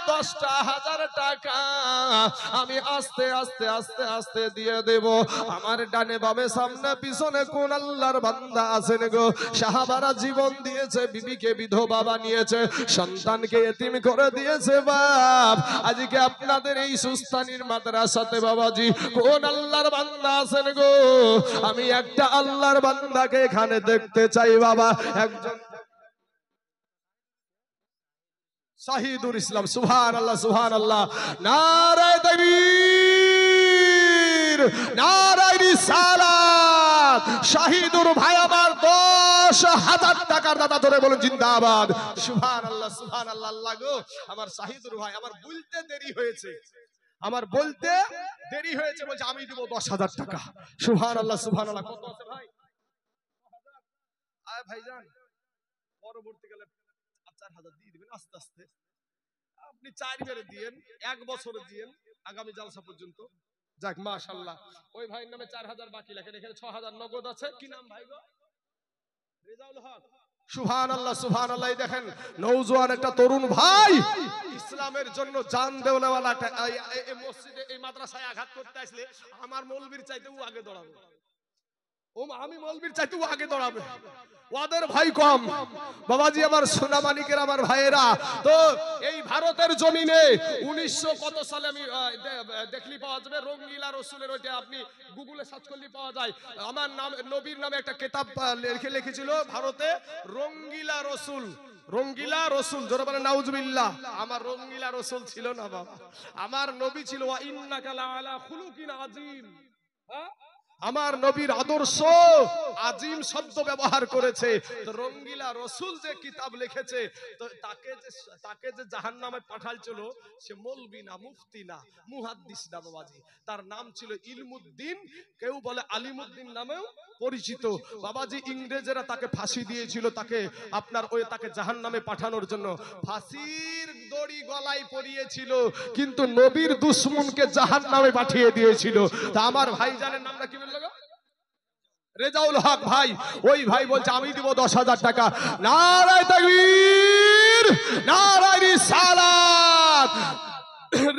10,000 টাকা আমি আস্তে আস্তে আস্তে আস্তে দিয়ে দেব। আমার ডানে বামে সামনে পিছনে কোন আল্লাহর বান্দা আছেন গো, সাহাবারা জীবন দিয়েছে, বিবিকে বিধবা বানিয়েছে, সন্তানকে এতিম করে দিয়েছে। বাপ, আজকে আপনাদের এই সুস্তানির মাদ্রাসাতে বাবাজি কোন আল্লাহর বান্দা আছেন গো? আমি একটা আল্লাহর বান্দাকে এখানে দেখতে চাই বাবা। একজন শাহিদুল ইসলাম, সুবহানাল্লাহ সুবহানাল্লাহ, নারায়ে তাকবীর, নারায়ে রিসালাত। শাহিদুর ভাই আমার 10,000 টাকার দাদা, ধরে বলুন জিন্দাবাদ। সুবহানাল্লাহ সুবহানাল্লাহ। আল্লাহ গো, আমার শাহিদুর ভাই, আমার বলতে দেরি হয়েছে, আমার বলতে দেরি হয়েছে, বলছে আমি দেব 10,000 টাকা। সুবহানাল্লাহ সুবহানাল্লাহ। কত আছে ভাই? আয় ভাইজান, পরবর্তীকালে 4,000 দিয়ে দিবেন আস্তে আস্তে। আপনি 4 বারে দিয়েন, 1 বছরে দিয়েন, আগামী জালসা পর্যন্ত। যাক মাশাআল্লাহ। ওই ভাইয়ের নামে 4,000 বাকি লেখেন, এখানে 6,000 নগদ আছে। কি নাম ভাই গো? রেজাউল হক। সুবহানাল্লাহ সুবহানাল্লাহ। এই দেখেন নওজোয়ান একটা তরুণ ভাই ইসলামের জন্য জান দেওয়ালা, এই মসজিদে এই মাদ্রাসায় আঘাত করতে আসলে আমার মৌলবীর চাইতে ও আগে দৌড়াবে। আমি মৌলবীর চাইতে ও আগে দৌড়াবে, ওদের ভাই কম। বাবাজি আমার সোনামানিকের আমার ভাইয়েরা, তো এই ভারতের জমিনে 1900 কত সালে আমি দেখলি পাওয়া যাবে, রঙ্গিলা রসুলের, ওইটা আপনি গুগলে সার্চ করলে পাওয়া যায়। আমার নাম নবীর নামে একটা কিতাব লিখেছিল ভারতে, রঙ্গিলা রসুল। রঙ্গিলা রসুল, জোরে বলেন নাউজুবিল্লাহ। আমার রঙ্গিলা রসুল ছিল না বাবা, আমার নবী ছিল ওয়া ইন্নাকা লাআলা খুলুকিন আযীম। হ্যাঁ, আমার নবীর আদর্শ আজিম শব্দ ব্যবহার করেছে। তো রঙ্গিলা রসুল যে কিতাব লিখেছে, তো তাকে যে জাহান্নামে পাঠালছিল, সে মৌলবি না, মুফতি না, মুহাদ্দিস না বাবাজি, তার নাম ছিল ইলমুদ্দিন, কেউ বলে আলিমুদ্দিন নামেও পরিচিত। বাবাজি ইংরেজেরা তাকে ফাঁসি দিয়েছিল, তাকে তাকে জাহান্নামে পাঠানোর জন্য ফাঁসির দড়ি গলায় পরিয়েছিল, কিন্তু নবীর দুশমনকে জাহান্নামে পাঠিয়ে দিয়েছিল। তা আমার ভাইজানের নামটা কি বলল? রেজাউল হক ভাই। ওই ভাই বলছে আমি দিব 10,000 টাকা। নারায়ে তাকবীর, নারায়ে রিসালাত।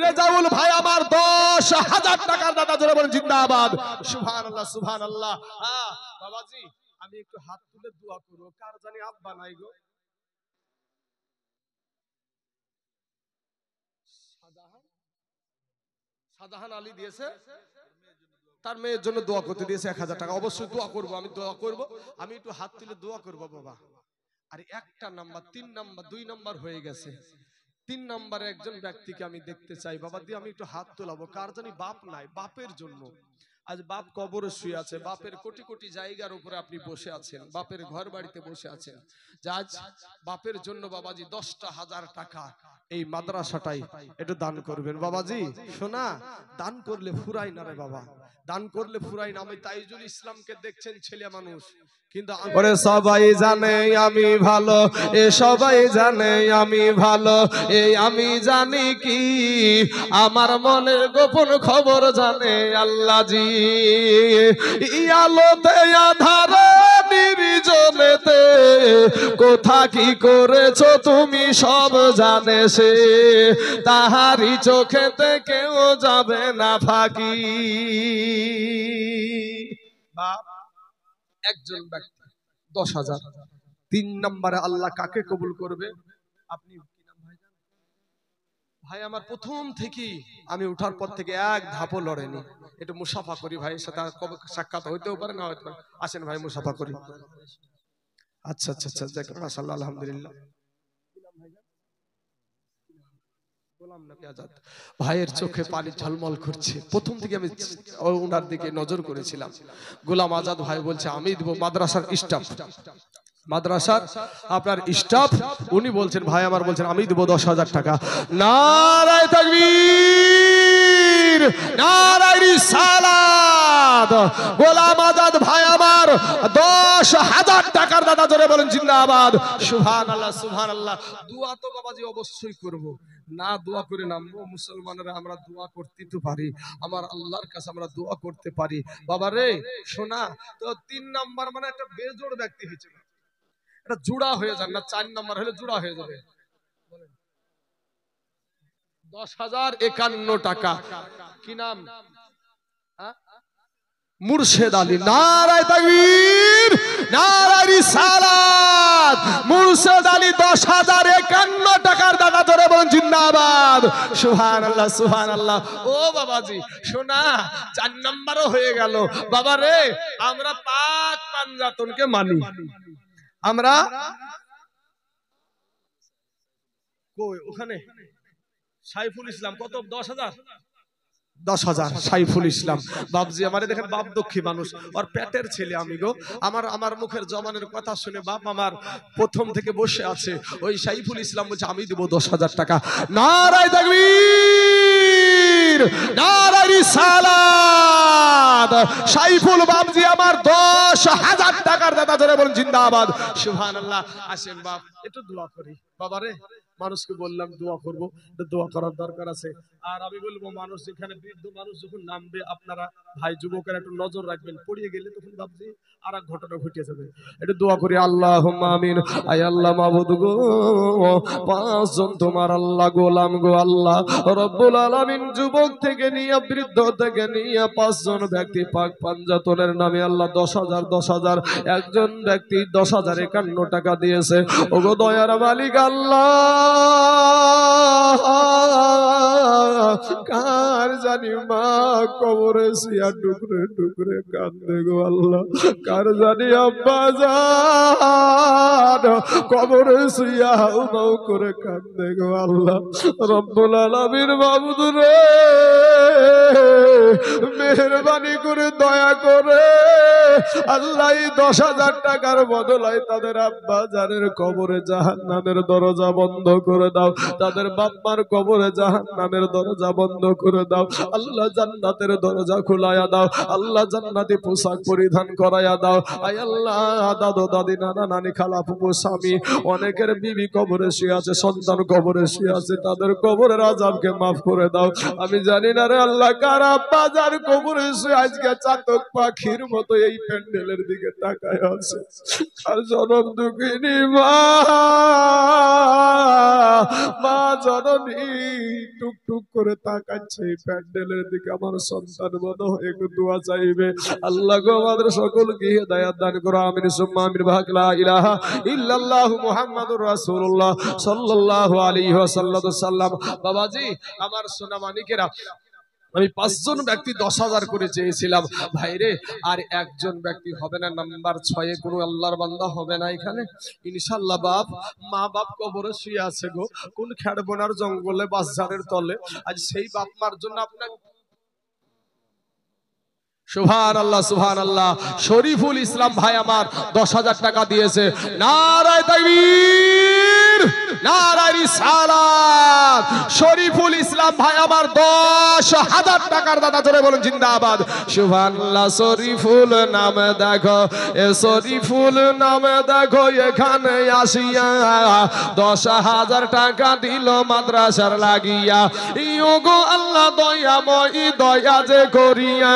রেজাউল ভাই আমার 10,000 টাকার দাদা, জোরে বলেন জিন্দাবাদ। সুবহানাল্লাহ সুবহানাল্লাহ। হ্যাঁ বাবাজি, আমি একটু হাত তুলে দোয়া করব, কার জানি আব্বা নাই গো। শাহজাহান আলী দিয়েছে, তার মেয়ের জন্য দোয়া করতে দিয়েছে 1,000 টাকা। অবশ্যই দোয়া করব, আমি দোয়া করব, আমি একটু হাত তুলে দোয়া করব বাবা। আর একটা নাম্বার, 3 নাম্বার, 2 নাম্বার হয়ে গেছে। 3 নম্বরে একজন ব্যক্তিকে আমি দেখতে চাই বাবা, দিয়ে আমি একটু হাত তোলাবো, কার জানি বাপ নাই, বাপের জন্য। আজ বাপ কবরে শুয়ে আছে, বাপের কোটি কোটি জায়গার উপরে আপনি বসে আছেন, বাপের ঘর বাড়িতে বসে আছেন। আজ বাপের জন্য বাবাজি 10,000 টাকা এই মাদ্রাসাটাই একটু দান করবেন বাবাজি। শোনা, দান করলে ফুরাই না রে বাবা, দান করলে ফুরাই না। আমি তাইজুল ইসলামকে দেখছেন, ছেলে মানুষ, কিন্তু সবাই জানে আমি ভালো, এ সবাই জানে আমি ভালো, এই আমি জানি কি, আমার মনের গোপন খবর জানে আল্লাহ জি। আলোতে আধারে নির্জনেতে কোথা কি করেছো তুমি সব জানে সে, তাহারি চোখেতে কেউ যাবে না ফাঁকি। একজন ব্যক্তি 10,000। 3 নম্বরে আল্লাহ কাকে কবুল করবে? আপনি কি নাম ভাই? ভাই আমার প্রথম থেকে আমি উঠার পর থেকে এক ধাপও লড়েনি। একটু মুসাফা করি ভাইয়ের সাথে, সাক্ষাৎ হইতেও পারে না হইতে পারে। আসেন ভাই মুসাফা করি। আচ্ছা আচ্ছা আচ্ছা, মাশাআল্লাহ আলহামদুলিল্লাহ। ভাইয়ের চোখে পানি ঝলমল করছে। প্রথম থেকে আমি ওনার দিকে নজর করেছিলাম। গোলাম আজাদ ভাই বলছে আমি দেব, মাদ্রাসার স্টাফ, মাদ্রাসার আপনার স্টাফ, উনি বলছেন ভাই আমার বলছেন আমি দেব 10,000 টাকা। নারায়ে তাকবীর, নারায়ে রিসালাত। গোলাম আজাদ ভাই আমার 10,000 টাকার দাদা, জোরে বলেন জিন্দাবাদ। সুবহানাল্লাহ সুবহানাল্লাহ। দোয়া তো বাবাজি অবশ্যই করব, না দোয়া করে নামবো? মুসলমানরা আমরা দোয়া করতে তো পারি, আমার আল্লাহর কাছে আমরা দোয়া করতে পারি বাবা রে। শোনা, তো 3 নাম্বার মানে একটা বেজোড় ব্যক্তি হয়েছে, এটা জোড়া হয়ে যান না, 4 নাম্বার হলে জোড়া হয়ে যাবে। 10,051 টাকা। কি নাম? মুর্শেদ আলী। নারায়ে তাকবীর, নারায়ে রিসালাত। মুর্শেদ আলী 10,051 টাকার দাতা ধরে বলুন জিন্দাবাদ। সুবহানাল্লাহ, সুবহানাল্লাহ। ও বাবাজি শোনা, 4 নম্বরও হয়ে গেল। বাবা রে, আমরা পাক পাঞ্জাতনকে মানি। আমরা কই ওখানে সাইফুল ইসলাম কত? 10,000 10,000 সাইফুল ইসলাম। বাপজি আমারে দেখেন, বাপ দুঃখী মানুষ, ওর পেটের ছেলে আমি গো। আমার মুখের জবানের কথা শুনে বাপ আমার প্রথম থেকে বসে আছে। ওই সাইফুল ইসলাম বলছে আমি দেব 10,000 টাকা। নারায়ে তাকবীর, নারায়ে রিসালাত। সাইফুল বাপজি আমার 10,000 টাকার দাতা ধরে বলেন জিন্দাবাদ। সুবহানাল্লাহ। আসেন বাপ একটু দোয়া করি। বাবারে মানুষকে বললাম দোয়া করব, দোয়া করার দরকার আছে। আর আমি বলবো মানুষ যেখানে বৃদ্ধ মানুষ যখন নামবে, আপনারা ভাই যুবকেরা একটু নজর রাখবেন, পড়িয়ে গেলে তখন ভাবছি আর এক ঘটনা ঘটে যাবে। একটু দোয়া করি। আল্লাহুম্মা আমিন। আয় আল্লাহ মাবুদ গো, 5 জন তোমার আল্লাহ গোলাম গো আল্লাহ রব্বুল আলামিন, যুবক থেকে নিয়ে বৃদ্ধ থেকে নিয়ে 5 জন ব্যক্তি পাক পাঞ্জাতনের নামে আল্লাহ 10,000 একজন ব্যক্তি 10,051 টাকা দিয়েছে। ওগো দয়ার মালিক আল্লাহ, কার জানি মা কবরে শুয়া টুকরে টুকরে কান্দে গো আল্লাহ, কার জানি আব্বা জান কবরে শুয়া হাউমাউ করে কান্দে গো আল্লাহ রব্বুল আলামিন মাবুদ রে, মেহেরবানি করে দয়া করে আল্লাহ 10,000 টাকার বদলায় তাদের আব্বা জানের কবরে জাহান্নামের দরজা বন্ধ করে দাও, তাদের বাপ-মার কবরে জাহান্নামের দরজা বন্ধ করে দাও আল্লাহ, জান্নাতের দরজা খোলায়া দাও আল্লাহ, জান্নাতি পোশাক পরিধান করায়া দাও। আয় আল্লাহ, দাদু দাদি নানা নানি খালা ফুফু স্বামী অনেকের বিবি কবরে শুয়ে আছে, সন্তান কবরে শুয়ে আছে, তাদের কবরের আযাবকে মাফ করে দাও। আমি জানি না রে আল্লাহ কার আব্বা জান কবরে শুয়ে আজকে চাতক পাখির মতো এই প্যান্ডেলের দিকে তাকায় আছে, আর জনম দুঃখিনী মা জননী টুকটুক করে তাকাচ্ছে এই প্যান্ডেলের দিকে। আমার সন্তান মনে হয় একটু দোয়া চাইবে। আল্লাহ গো আমাদের সকলকে হিদায়াত দান করো, আমিন সুম্মা আমিন। লা ইলাহা ইল্লাল্লাহু মুহাম্মাদুর রাসূলুল্লাহ সাল্লাল্লাহু আলাইহি ওয়াসাল্লাম। বাবাজি আমার সোনা মানিকেরা, আমি 5 জন ব্যক্তি 10,000 করে চেয়েছিলাম ভাইরে, আর একজন ব্যক্তি হবে না, নাম্বার 6 এ কোনো আল্লাহর বান্দা হবে না এখানে ইনশাআল্লাহ। বাপ মা বাপ কবরে শুয়ে আছে গো, কোন খেড়বোনার জঙ্গলে বাজারের তলে, আজ সেই বাপ মার জন্য আপনার সুবহানাল্লাহ, সুবহানাল্লাহ। শরীফুল ইসলাম ভাই আমার 10,000 টাকা দিয়েছে। নারায়ে তাকবীর, নারায়ে রিসালাত। শরীফুল ইসলাম ভাই আমার 10,000 টাকার দাতা ধরে বলুন জিন্দাবাদ। সুবহানাল্লাহ। শরীফুল নামে দেখো, এ শরীফুল নামে দেখো এখানে আসিয়া 10,000 টাকা দিল মাদ্রাসার লাগিয়া। ইয়োগো আল্লাহ দয়াময় দয়া যে করিয়া,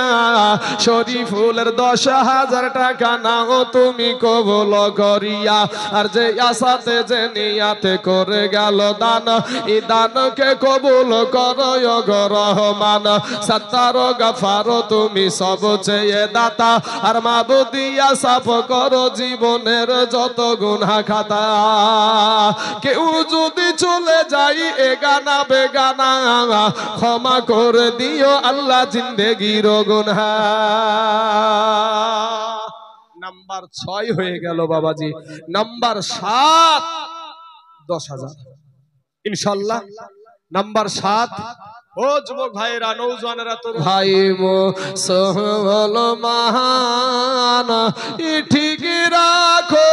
শরীফুলের 10,000 টাকা নাও তুমি কবুল করিয়া। আর যে আশাতে যে নিয়াতে করে গেল দান, এই দানকে কবুল করো গো রহমান। সত্তার গফার তুমি সব চেয়ে দাতা, আর মাবুদিয়া সাফ করো জীবনের যত গুনাহ খাতা। কেউ যদি চলে যাই এগানা বেগানা, ক্ষমা করে দিও আল্লাহ জিন্দেগির গুনাহ। নাম্বার 6 হয়ে গেল বাবাজি। নাম্বার 7 10,000 ইনশাআল্লাহ। নাম্বার 7 ও যুবক ভাইরা নওজওয়ানেরা, তোর ভাই মুসলমান ঠিক রাখো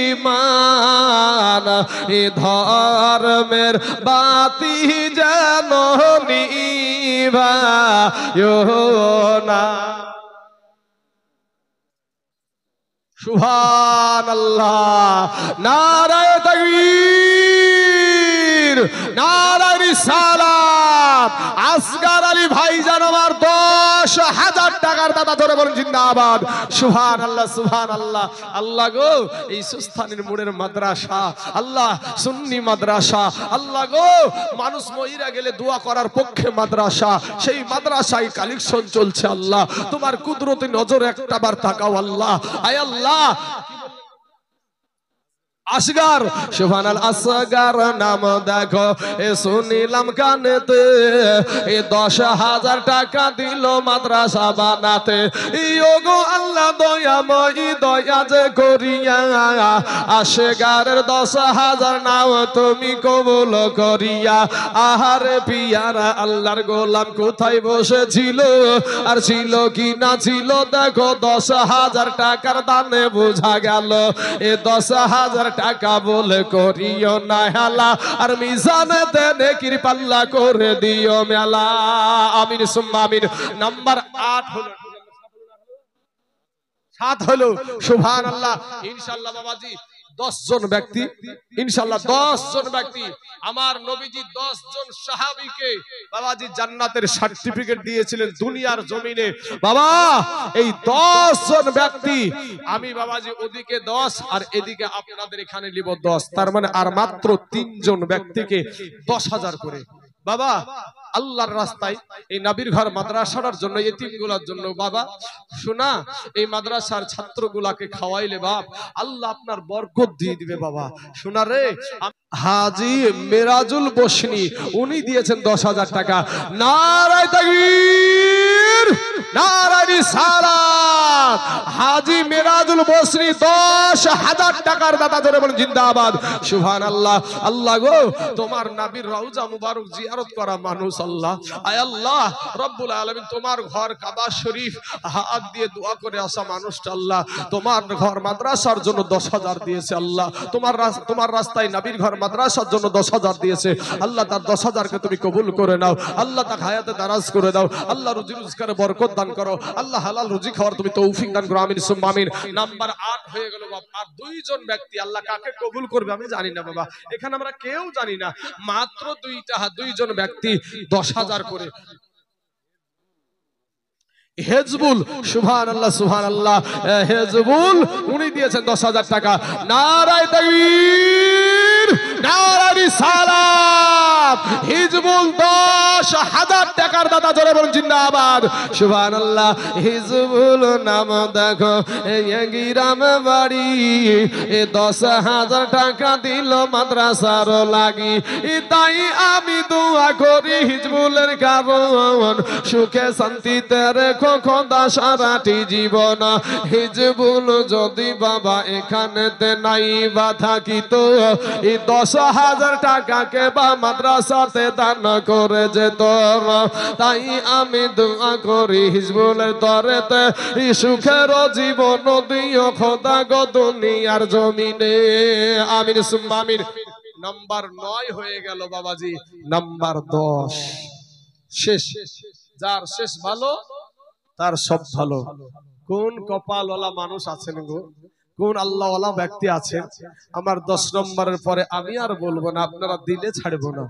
ঈমান, এ ধর্মের বাতি যেন নিভায়ো না। সুবহানাল্লাহ। নারায়ে তাকবীর, নারায়ে রিসালাত। আসগার আলী ভাইজান আমার 10,000 টাকা টাকার দাতা ধরে বলেন জিন্দাবাদ। সুবহানাল্লাহ সুবহানাল্লাহ। আল্লাহ গো এই সুস্থানের মোড়ের মাদ্রাসা, আল্লাহ সুন্নি মাদ্রাসা, আল্লাহ গো মানুষ মহিরা গেলে দোয়া করার পক্ষে মাদ্রাসা, সেই মাদ্রাসায় কালেকশন চলছে। আল্লাহ তোমার কুদরতি নজর একটাবার তাকাও আল্লাহ। আয় আল্লাহ আসগার সুবহানাল আসগার নাম দেখো এ শুনিলাম কানেতে, এ 10,000 টাকা দিল মাদ্রাসা বানাতে। ইয়োগো আল্লাহ দয়াময়ী দয়া যে করিয়া, আসগারের 10,000 নাও তুমি কবুল করিয়া। আহারে পিয়ারা আল্লাহর গোলাম কোথায় বসেছিল আর ছিল কি না ছিল দেখো 10,000 টাকার দানে বোঝা গেল। এ 10,000 টাকা বলে করিও না হেলা, আর মিজানেতে নেকির পাল্লা করে দিও মেলা। আমিন সুম্মা আমিন। নাম্বার 8 হলো, 7 হলো সুবহানাল্লাহ। ইনশাআল্লাহ বাবাজি 10 জন ব্যক্তি, ইনশাআল্লাহ 10 জন ব্যক্তি, আমার নবীজি 10 জন সাহাবীকে বাবাজি জান্নাতের সার্টিফিকেট দিয়েছিলেন দুনিয়ার জমিনে। বাবা এই 10 জন ব্যক্তি, আমি বাবাজি ওদিকে 10 আর এদিকে আপনাদের এখানে নিব 10, তার মানে আর মাত্র 3 জন ব্যক্তিকে 10,000 করে। বাবা আল্লাহর রাস্তায় এই নবীর ঘর মাদ্রাসার জন্য, এতিমগুলোর জন্য বাবা শোনা, এই মাদ্রাসার ছাত্রগুলাকে খাওয়াইলে বাপ আল্লাহ আপনার বরকত দিয়ে দিবে বাবা। শোনা রে, হাজী মেরাজুল বসনি উনি দিয়েছেন 10,000 টাকা। নারায়ে তাকবীর, নারায়ে রিসালাত। হাজী মেরাজুল বসনি 10,000 টাকার দাতা ধরে বলেন জিন্দাবাদ। সুবহানাল্লাহ। আল্লাহ গো তোমার নবীর রওজা মুবারক জিয়ারত করা মানুষ আল্লাহ, আয় আল্লাহ রব্বুল আলামিন তোমার ঘর কাবা শরীফ হাত দিয়ে দোয়া করে আসা মানুষটা আল্লাহ তোমার ঘর মাদ্রাসার জন্য 10,000 দিয়েছে। আল্লাহ তোমার রাস্তায় নবীর ঘর মাদ্রাসার জন্য 10,000 দিয়েছে। আল্লাহ তার 10,000 কে তুমি কবুল করে নাও। আল্লাহ তার হায়াতে দারাজ করে দাও। আল্লাহ রুজি রোজগারে বরকত দান করো। আল্লাহ হালাল রুজি খাওয়ার তুমি তৌফিক দান করো। আমিন সুম্মা আমিন। নাম্বার 8 হয়ে গেল বাবা। আর 2 জন ব্যক্তি আল্লাহ কাকে কবুল করবে আমি জানি না বাবা, এখানে আমরা কেউ জানি না, মাত্র 2 জন ব্যক্তি 10,000 করে। হেজবুল সুবহানাল্লাহ সুবহানাল্লাহ, হেজবুল উনি দিয়েছেন 10,000 টাকা। নারায়ে তাকবীর, নারায়ে রিসালাত। হিজবুল 10,000 টাকার দাতা জোরে বলুন জিন্দাবাদ। সুবহানাল্লাহ। হিজবুল নাম দেখো এই গ্রাম বাড়ি, এ 10,000 টাকা দিল মাদ্রাসার লাগি। তাই আমি দোয়া করি হিজবুলের কারণ সুখে শান্তিতে রেখো খোদা সারাটি জীবন। হিজবুল যদি বাবা এখানেতে নাই বা থাকিত, এই 10,000 টাকাকে বা মাদ্রাসাতে দান করে যেত। তাই আমি দোয়া করি হিজবুলের তরেতে সুখের জীবন দিও খোদা গো দুনিয়ার জমিনে। আমিন সুম্মা আমিন। নাম্বার 9 হয়ে গেল বাবাজি। নাম্বার 10 শেষ। যার শেষ ভালো তার সব ভালো। কোন কপালওয়ালা মানুষ আছেন গো, কোন আল্লাহওয়ালা ব্যক্তি আছেন। আমার 10 নম্বরের পরে আমি আর বলবো না, আপনারা দিলে ছাড়বো না।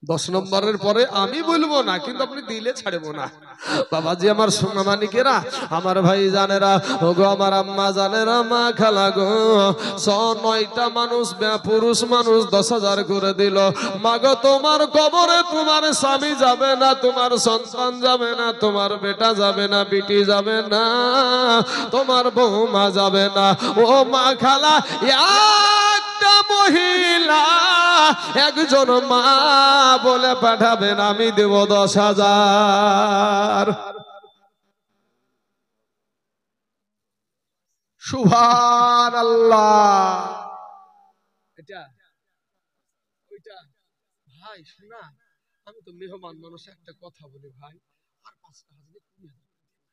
10 নম্বরের পরে আমি বলবো না, কিন্তু আপনি দিলে ছাড়বো না। বাবাজি আমার সোনামানিকেরা, আমার ভাই জানেরা, ওগো আমার আম্মা জানেরা, মা খালা গো, 9টা মানুষ পুরুষ মানুষ 10,000 করে দিল। মাগো তোমার কবরে তোমার স্বামী যাবে না, তোমার সন্তান যাবে না, তোমার বেটা যাবে না, বিটি যাবে না, তোমার বৌমা যাবে না। ও মা খালা, একটা মহিলা একজন মা বলে পাঠাবেন, আমি দেব 10,000। সুবহানাল্লাহ। এটা ওইটা ভাই শোনা, আমি তো মেহমান মানুষ, একটা কথা বলি ভাই, আর 5টা হাজার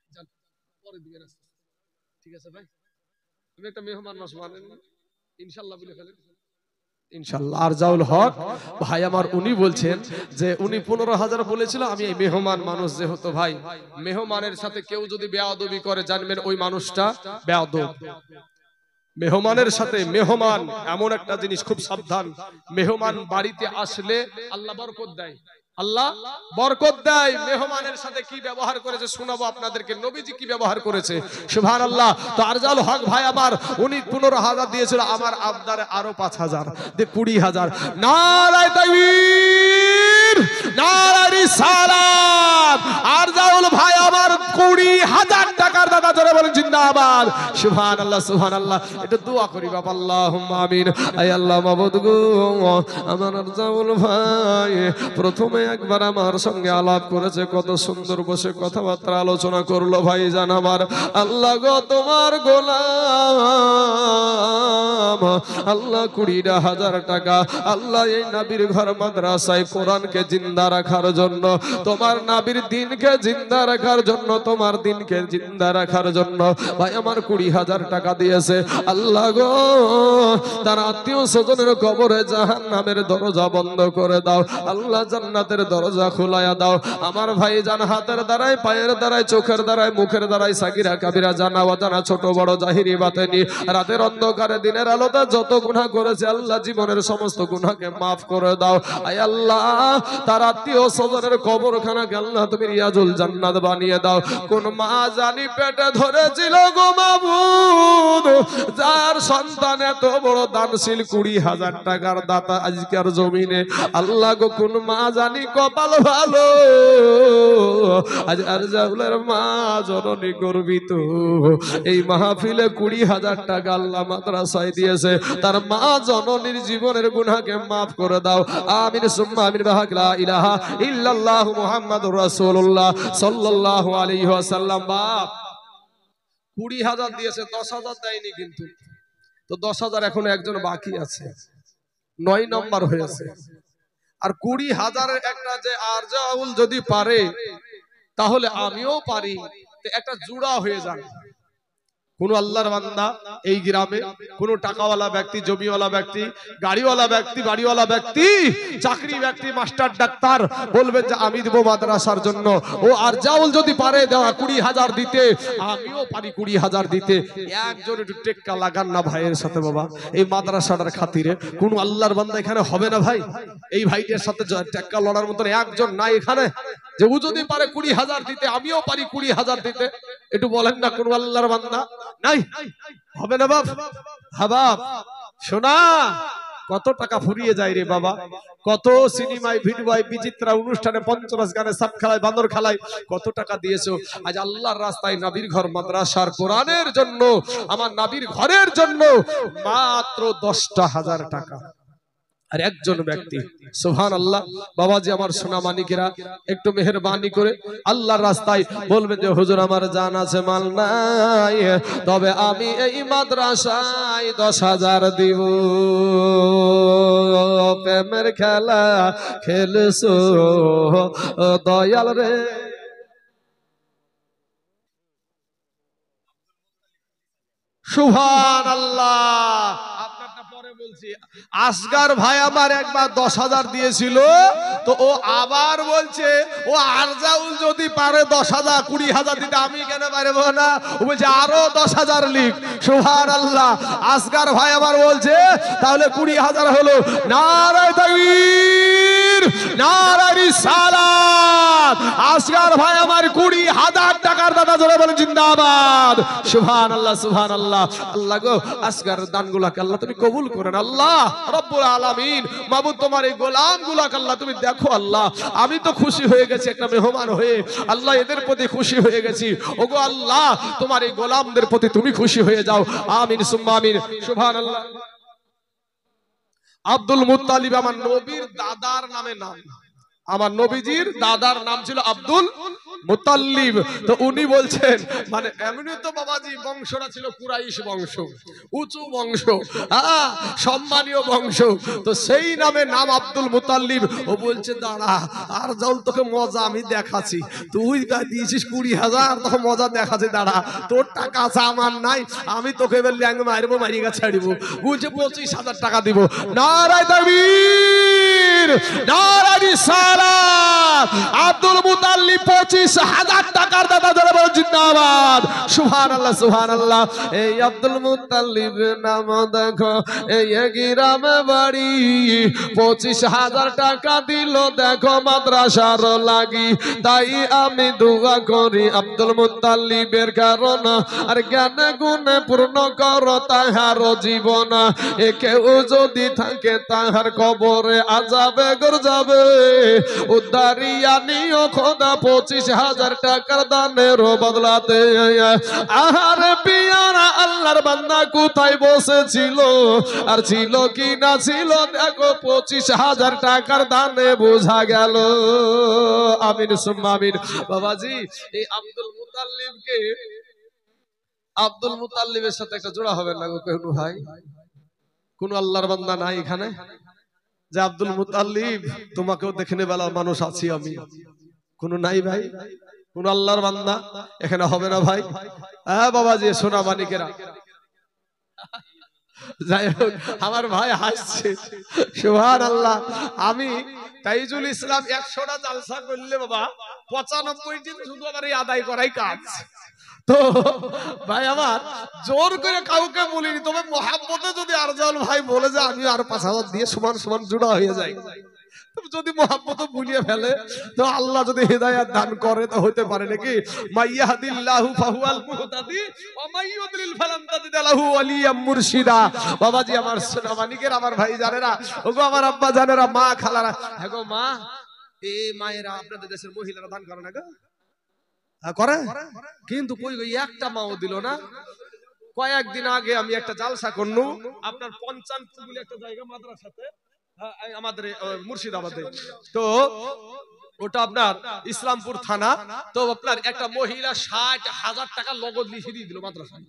জান পরে দিবেন। ঠিক আছে ভাই, তুমি একটা মেহমান মানুষ মানেন ইনশাআল্লাহ বলে ফেলেন ইনশাআল্লাহ। আর জাউল হক ভাই আমার উনি বলছেন যে উনি 15,000 বলেছিল, আমি এই মেহমান মানুষ যেহেতু ভাই, মেহমানের সাথে কেউ যদি বেয়াদবি করে জানবেন ওই মানুষটা বেয়াদব। মেহমানের সাথে, মেহমান এমন একটা জিনিস, খুব সাবধান। মেহমান বাড়িতে আসলে আল্লাহ বরকত দেয়, আল্লাহ বরকত দেয়। মেহমানের সাথে কি ব্যবহার করেছে শোনাবো আপনাদেরকে, নবীজি কি ব্যবহার করেছে, সুবহানাল্লাহ। তো আরজাল হক ভাই আমার, উনি 15,000 দিয়েছিল, আমার আবদারে আরো 5,000 দিয়ে 20,000। নারায়ে তাকবীর, নারায়ে রিসালাত। আরজাউল ভাই আমার 20,000 টাকার দাদা, জোরে বলেন জিন্দাবাদ, সুবহানাল্লাহ সুবহানাল্লাহ। একটু দোয়া করি বাবা, আল্লাহুম্মা আমিন। আয় আল্লাহ মাবুদ গো, আমার আরজাউল ভাই প্রথমে একবার আমার সঙ্গে আলাপ করেছে, কত সুন্দর বসে কথাবার্তা আলোচনা করলো। ভাইজান আমার, আল্লাহ গো তোমার গোলাম, আল্লাহ 20,000 টাকা আল্লাহ এই নবীর ঘর মাদ্রাসায় কোরআনকে জিন্দা রাখার জন্য, তোমার নবীর দ্বীনকে জিন্দা রাখার জন্য, তোমার দ্বীনকে জিন্দা রাখার জন্য ভাই আমার 20,000 টাকা দিয়েছে। আল্লাহ গো তার আত্মীয় স্বজনের কবরে জাহান্নামের দরজা বন্ধ করে দাও, আল্লাহ জান্নাতের দরজা খোলায়া দাও। আমার ভাই জান হাতের দ্বারাই, পায়ের দ্বারাই, চোখের দ্বারাই, মুখের দ্বারাই, সাগিরা কাবিরা, জানা অজানা, ছোট বড়, জাহিরি বাতেনি, রাতের অন্ধকারে দিনের আলোতে যত গুনাহ করেছে আল্লাহ জীবনের সমস্ত গুনাহকে মাফ করে দাও। আয় আল্লাহ তার আত্মীয় স্বজনের কবরখানাকে আল্লাহ তুমি রিয়াজুল জান্নাত বানিয়ে দাও। কোন মা জানি পেটে ধরেছিল গো মাবুদ, যার সন্তান এত বড় দানশীল 20,000 টাকার দাতা আজকের জমিনে, আল্লাহ গো কোন মা জানি কপাল ভালো, আজ আরজাউলের মা জননী গর্বিত, এই মাহফিলে 20,000 টাকা আল্লাহ মাদ্রাসায় দিয়েছে, তার মা জননীর জীবনের গুনাহকে মাফ করে দাও। আমিন সুম্মা আমিন। বিহাক লা ইলাহা ইল্লাল্লাহু মুহাম্মাদুর রাসূলুল্লাহ সাল্লাল্লাহু আলাইহি ওয়াসাল্লাম। বাপ 20,000 দিয়েছে, 10,000 দেয়নি কিন্তু। তো 10,000 এখনো একজন বাকি আছে, 9 নম্বর হয়েছে। আর 20,000-এর একটা যে আরজাউল যদি পারে তাহলে আমিও পারি, একটা জুড়া হয়ে যাবে। কোন আল্লাহর বান্দা এই গ্রামে, কোন টাকাওয়ালা ব্যক্তি, জমিওয়ালা ব্যক্তি, গাড়িওয়ালা ব্যক্তি, বাড়িওয়ালা ব্যক্তি, চাকরি ব্যক্তি, মাস্টার ডাক্তার বলবেন যে আমি দেব মাদ্রাসার জন্য, ও আরজাউল যদি পারে দেওয়া 20,000 দিতে, আমিও পারি 20,000 দিতে। একজন একটু টেক্কা লাগান না ভাইয়ের সাথে বাবা, এই মাদ্রাসাটার খাতিরে। কোন আল্লাহর বান্দা এখানে হবে না ভাই? এই ভাইটার সাথে টেক্কা লড়ার মতন একজন নাই এখানে, যে ও যদি পারে 20,000 দিতে, আমিও পারি 20,000 দিতে? একটু বলেন না কোন আল্লাহর বান্দা নাই? হবে না বাপ? হ্যাঁ বাপ, শোনা কত টাকা ফুরিয়ে যায় রে বাবা, কত সিনেমায়, ভিডিওয়, বিচিত্রা অনুষ্ঠানে, পঞ্চরস গানে, সাপ খেলায়, বান্দর খেলায় কত টাকা দিয়েছো। আজ আল্লাহর রাস্তায় নবীর ঘর মাদ্রাসার কোরআনের জন্য, আমার নবীর ঘরের জন্য মাত্র 10,000 টাকা। আর একজন ব্যক্তি, সুবহানাল্লাহ। বাবাজি আমার সোনা মানিকেরা, একটু মেহেরবানি করে আল্লাহর রাস্তায় বলবেন যে হুজুর আমার জান আছে, মাল নাই, তবে আমি এই মাদ্রাসায় 10,000 দিব। প্রেমের খেলা খেলছো দয়াল রে। সুবহানাল্লাহ। আসগার ভাই আমার একবার 10,000 দিয়েছিল, তো ও আবার বলছে ও আরজাউল যদি পারে 10,000, 20,000 দিতে, আমি কেন পারবো না? ও বলছে আরো 10,000 লিখ। সুবহানাল্লাহ। আসগার ভাই আমার বলছে তাহলে 20,000 হলো। নারায়ে তাকবীর, নারায়ে রিসালাত। আসগার ভাই আমার 20,000 টাকার দাদা, জোরে বলেন জিন্দাবাদ। সুবহানাল্লাহ সুবহানাল্লাহ। আল্লাহ গো আসগার দানগুলোকে আল্লাহ তুমি কবুল করেন আল্লাহ রব্বুল আলামিন। মাবুদ তোমার এই গোলামগুলোকে আল্লাহ তুমি দেখো আল্লাহ। আমি তো খুশি হয়ে গেছি একটা মেহমান হয়ে আল্লাহ, এদের প্রতি খুশি হয়ে গেছি। ওগো আল্লাহ তোমার এই গোলামদের প্রতি তুমি খুশি হয়ে যাও। আমিন সুম্মা আমিন। সুবহানাল্লাহ। আব্দুল মুত্তালিব আমার নবীর দাদার নামে নাম, আমার নবীজির দাদার নাম ছিল আব্দুল মুতাল্লিব। তো উনি বলছেন মানে এমনি তো বাবাজি বংশটা ছিল কুরাইশ বংশ, উঁচু বংশ, সম্মানীয় বংশ, তো সেই নামে নাম আব্দুল মুতাল্লিব। ও বলছে দাঁড়া আর যাও তোকে মজা আমি দেখাচ্ছি, তুই দিয়েছিস 20,000, তোকে মজা দেখাচ্ছি, দাঁড়া তোর টাকা আছে আমার নাই, আমি তোকে এবার ল্যাং মারবো, মারিয়ে ছাড়িব। বলছে 25,000 টাকা দিব। নারায়ে তাকবীর, নারায়ে রিসালাত। আব্দুল মুতাল্লিব 25,000 টাকার দাদা ধরে বল জিন্দাবাদ সুবহানাল্লাহ সুবহানাল্লাহ। এই আব্দুল মুতাল্লিবের নাম দেখো, এই গ্রামে বাড়ি, 25,000 টাকা দিল দেখো মাদ্রাসার লাগি। তাই আমি দোয়া করি আব্দুল মুতাল্লিবের কারণ আর জ্ঞানে গুণে পূর্ণ করো তাহার জীবন। এ কেউ যদি থাকে তাহার কবরে আযাবে গরযাবে, উদ্ধারিয়া নিও খোদা 25,000 টাকার দানের বদলাতে। আহারে পিয়ারা আল্লাহর বান্দা কোথায় বসেছিল আর ছিল কি না ছিল দেখো 25,000 টাকার দানে বোঝা গেল। আমিন সুম্মা আমিন। বাবাজি এই আব্দুল মুতাল্লিবের সাথে একটা জোড়া হবে না গো কেন ভাই? কোন আল্লাহর বান্দা নাই এখানে যে আব্দুল মুতাল্লিব তোমাকেও দেখে নেবেলা মানুষ আছি আমি? কোন নাই ভাই? কোন আল্লাহর বান্দা এখানে হবে না ভাই? হ্যাঁ বাবাজি সোনা মানিকেরা, যাই হোক আমার ভাই হাসছে সুবহানাল্লাহ। আমি তাইজুল ইসলাম 100টা জালসা করলে বাবা 95টি শুধু আমার এই আদায় করাই কাজ। তো ভাই আমার জোর করে কাউকে বলিনি, তবে মোহাম্মতে যদি আরজাল ভাই বলে যে আমি আর 5,000 দিয়ে সমান সমান জোড়া হয়ে যাই, যদি মোহাম্মত ভুলিয়ে ফেলে তো আল্লাহ যদি হিদায়াত দান করে তো হতে পারে নাকি? মাইয়াহদিল্লাহু ফাহুয়াল মুহতাদি ওয়া মাইয়ুদলিল ফালান তাজিদ লাহু ওয়ালিয়াম মুরশিদা। বাবাজি আমার সোনামানিকের আমার ভাই জানেরা, ওগো আমার আব্বা জানেরা, মা খালারা, হ্যাঁ গো মা, এই মায়েরা আপনাদের দেশের মহিলারা দান করে না গো? করে, কিন্তু কই গো একটা মাও দিল না। কয়েকদিন আগে আমি একটা জালসা করনু আপনার পঞ্চানপুর বলে একটা জায়গা মাদ্রাসাতে আমাদের মুর্শিদাবাদে, তো ওটা আপনার ইসলামপুর থানা। তো আপনার একটা মহিলা 60,000 টাকা নগদ লিখে দিয়ে দিল মাদ্রাসায়।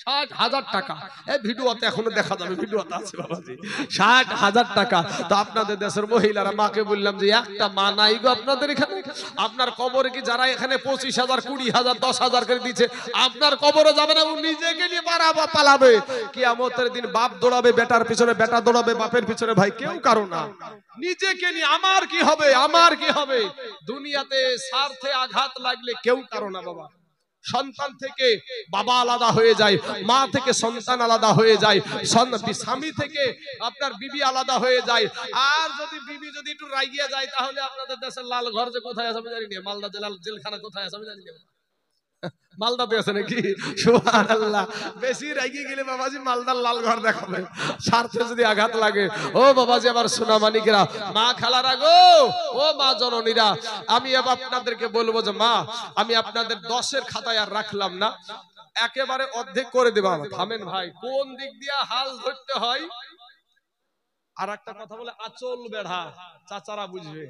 60,000 টাকা, এই ভিডিওতে এখনো দেখা যাবে, ভিডিওতে আছে বাবাজি, 60,000 টাকা। তো আপনাদের দেশের মহিলারা মাকে বললাম যে একটা মা নাই গো আপনাদের এখানে? আপনার কবরে কি যারা এখানে 25,000 20,000 10,000 করে দিচ্ছে আপনার কবরে যাবে না? ও নিজেকে নিয়ে পালাবে। কিয়ামতের দিন বাপ দৌড়াবে বেটার পিছনে, বেটা দৌড়াবে বাপের পিছনে, ভাই কেউ কারো না, নিজেকে নিয়ে আমার কি হবে, আমার কি হবে। দুনিয়াতে স্বার্থে আঘাত লাগলে কেউ কারো না বাবা। সন্তান থেকে বাবা আলাদা হয়ে যায়, মা থেকে সন্তান আলাদা হয়ে যায়, স্বামী থেকে আপনার বিবি আলাদা হয়ে যায়। আর যদি বিবি যদি একটু রাগিয়া যায় তাহলে আপনাদের দেশের লাল ঘর যে কোথায় আছে আমি জানি না, মালদা জেলার জেলখানা কোথায় আছে আমি জানি না। মালদাতে আছে নাকি? সুবহানাল্লাহ। বেশি রাগিয়ে গেলে বাবাজি মালদার লাল ঘর দেখাবে, স্বার্থে যদি আঘাত লাগে। ও বাবাজি আমার সোনা মানিকেরা, মা খালারা গো, ও মা জননীরা, আমি আপনাদেরকে বলবো যে মা আমি আপনাদের 10-এর খাতায় আর রাখলাম না, একেবারে অর্ধেক করে দেব। থামেন ভাই, কোন দিক দিয়ে হাল ধরতে হয়। আর একটা কথা বলে আচল বেড়া, চাচারা বুঝবে,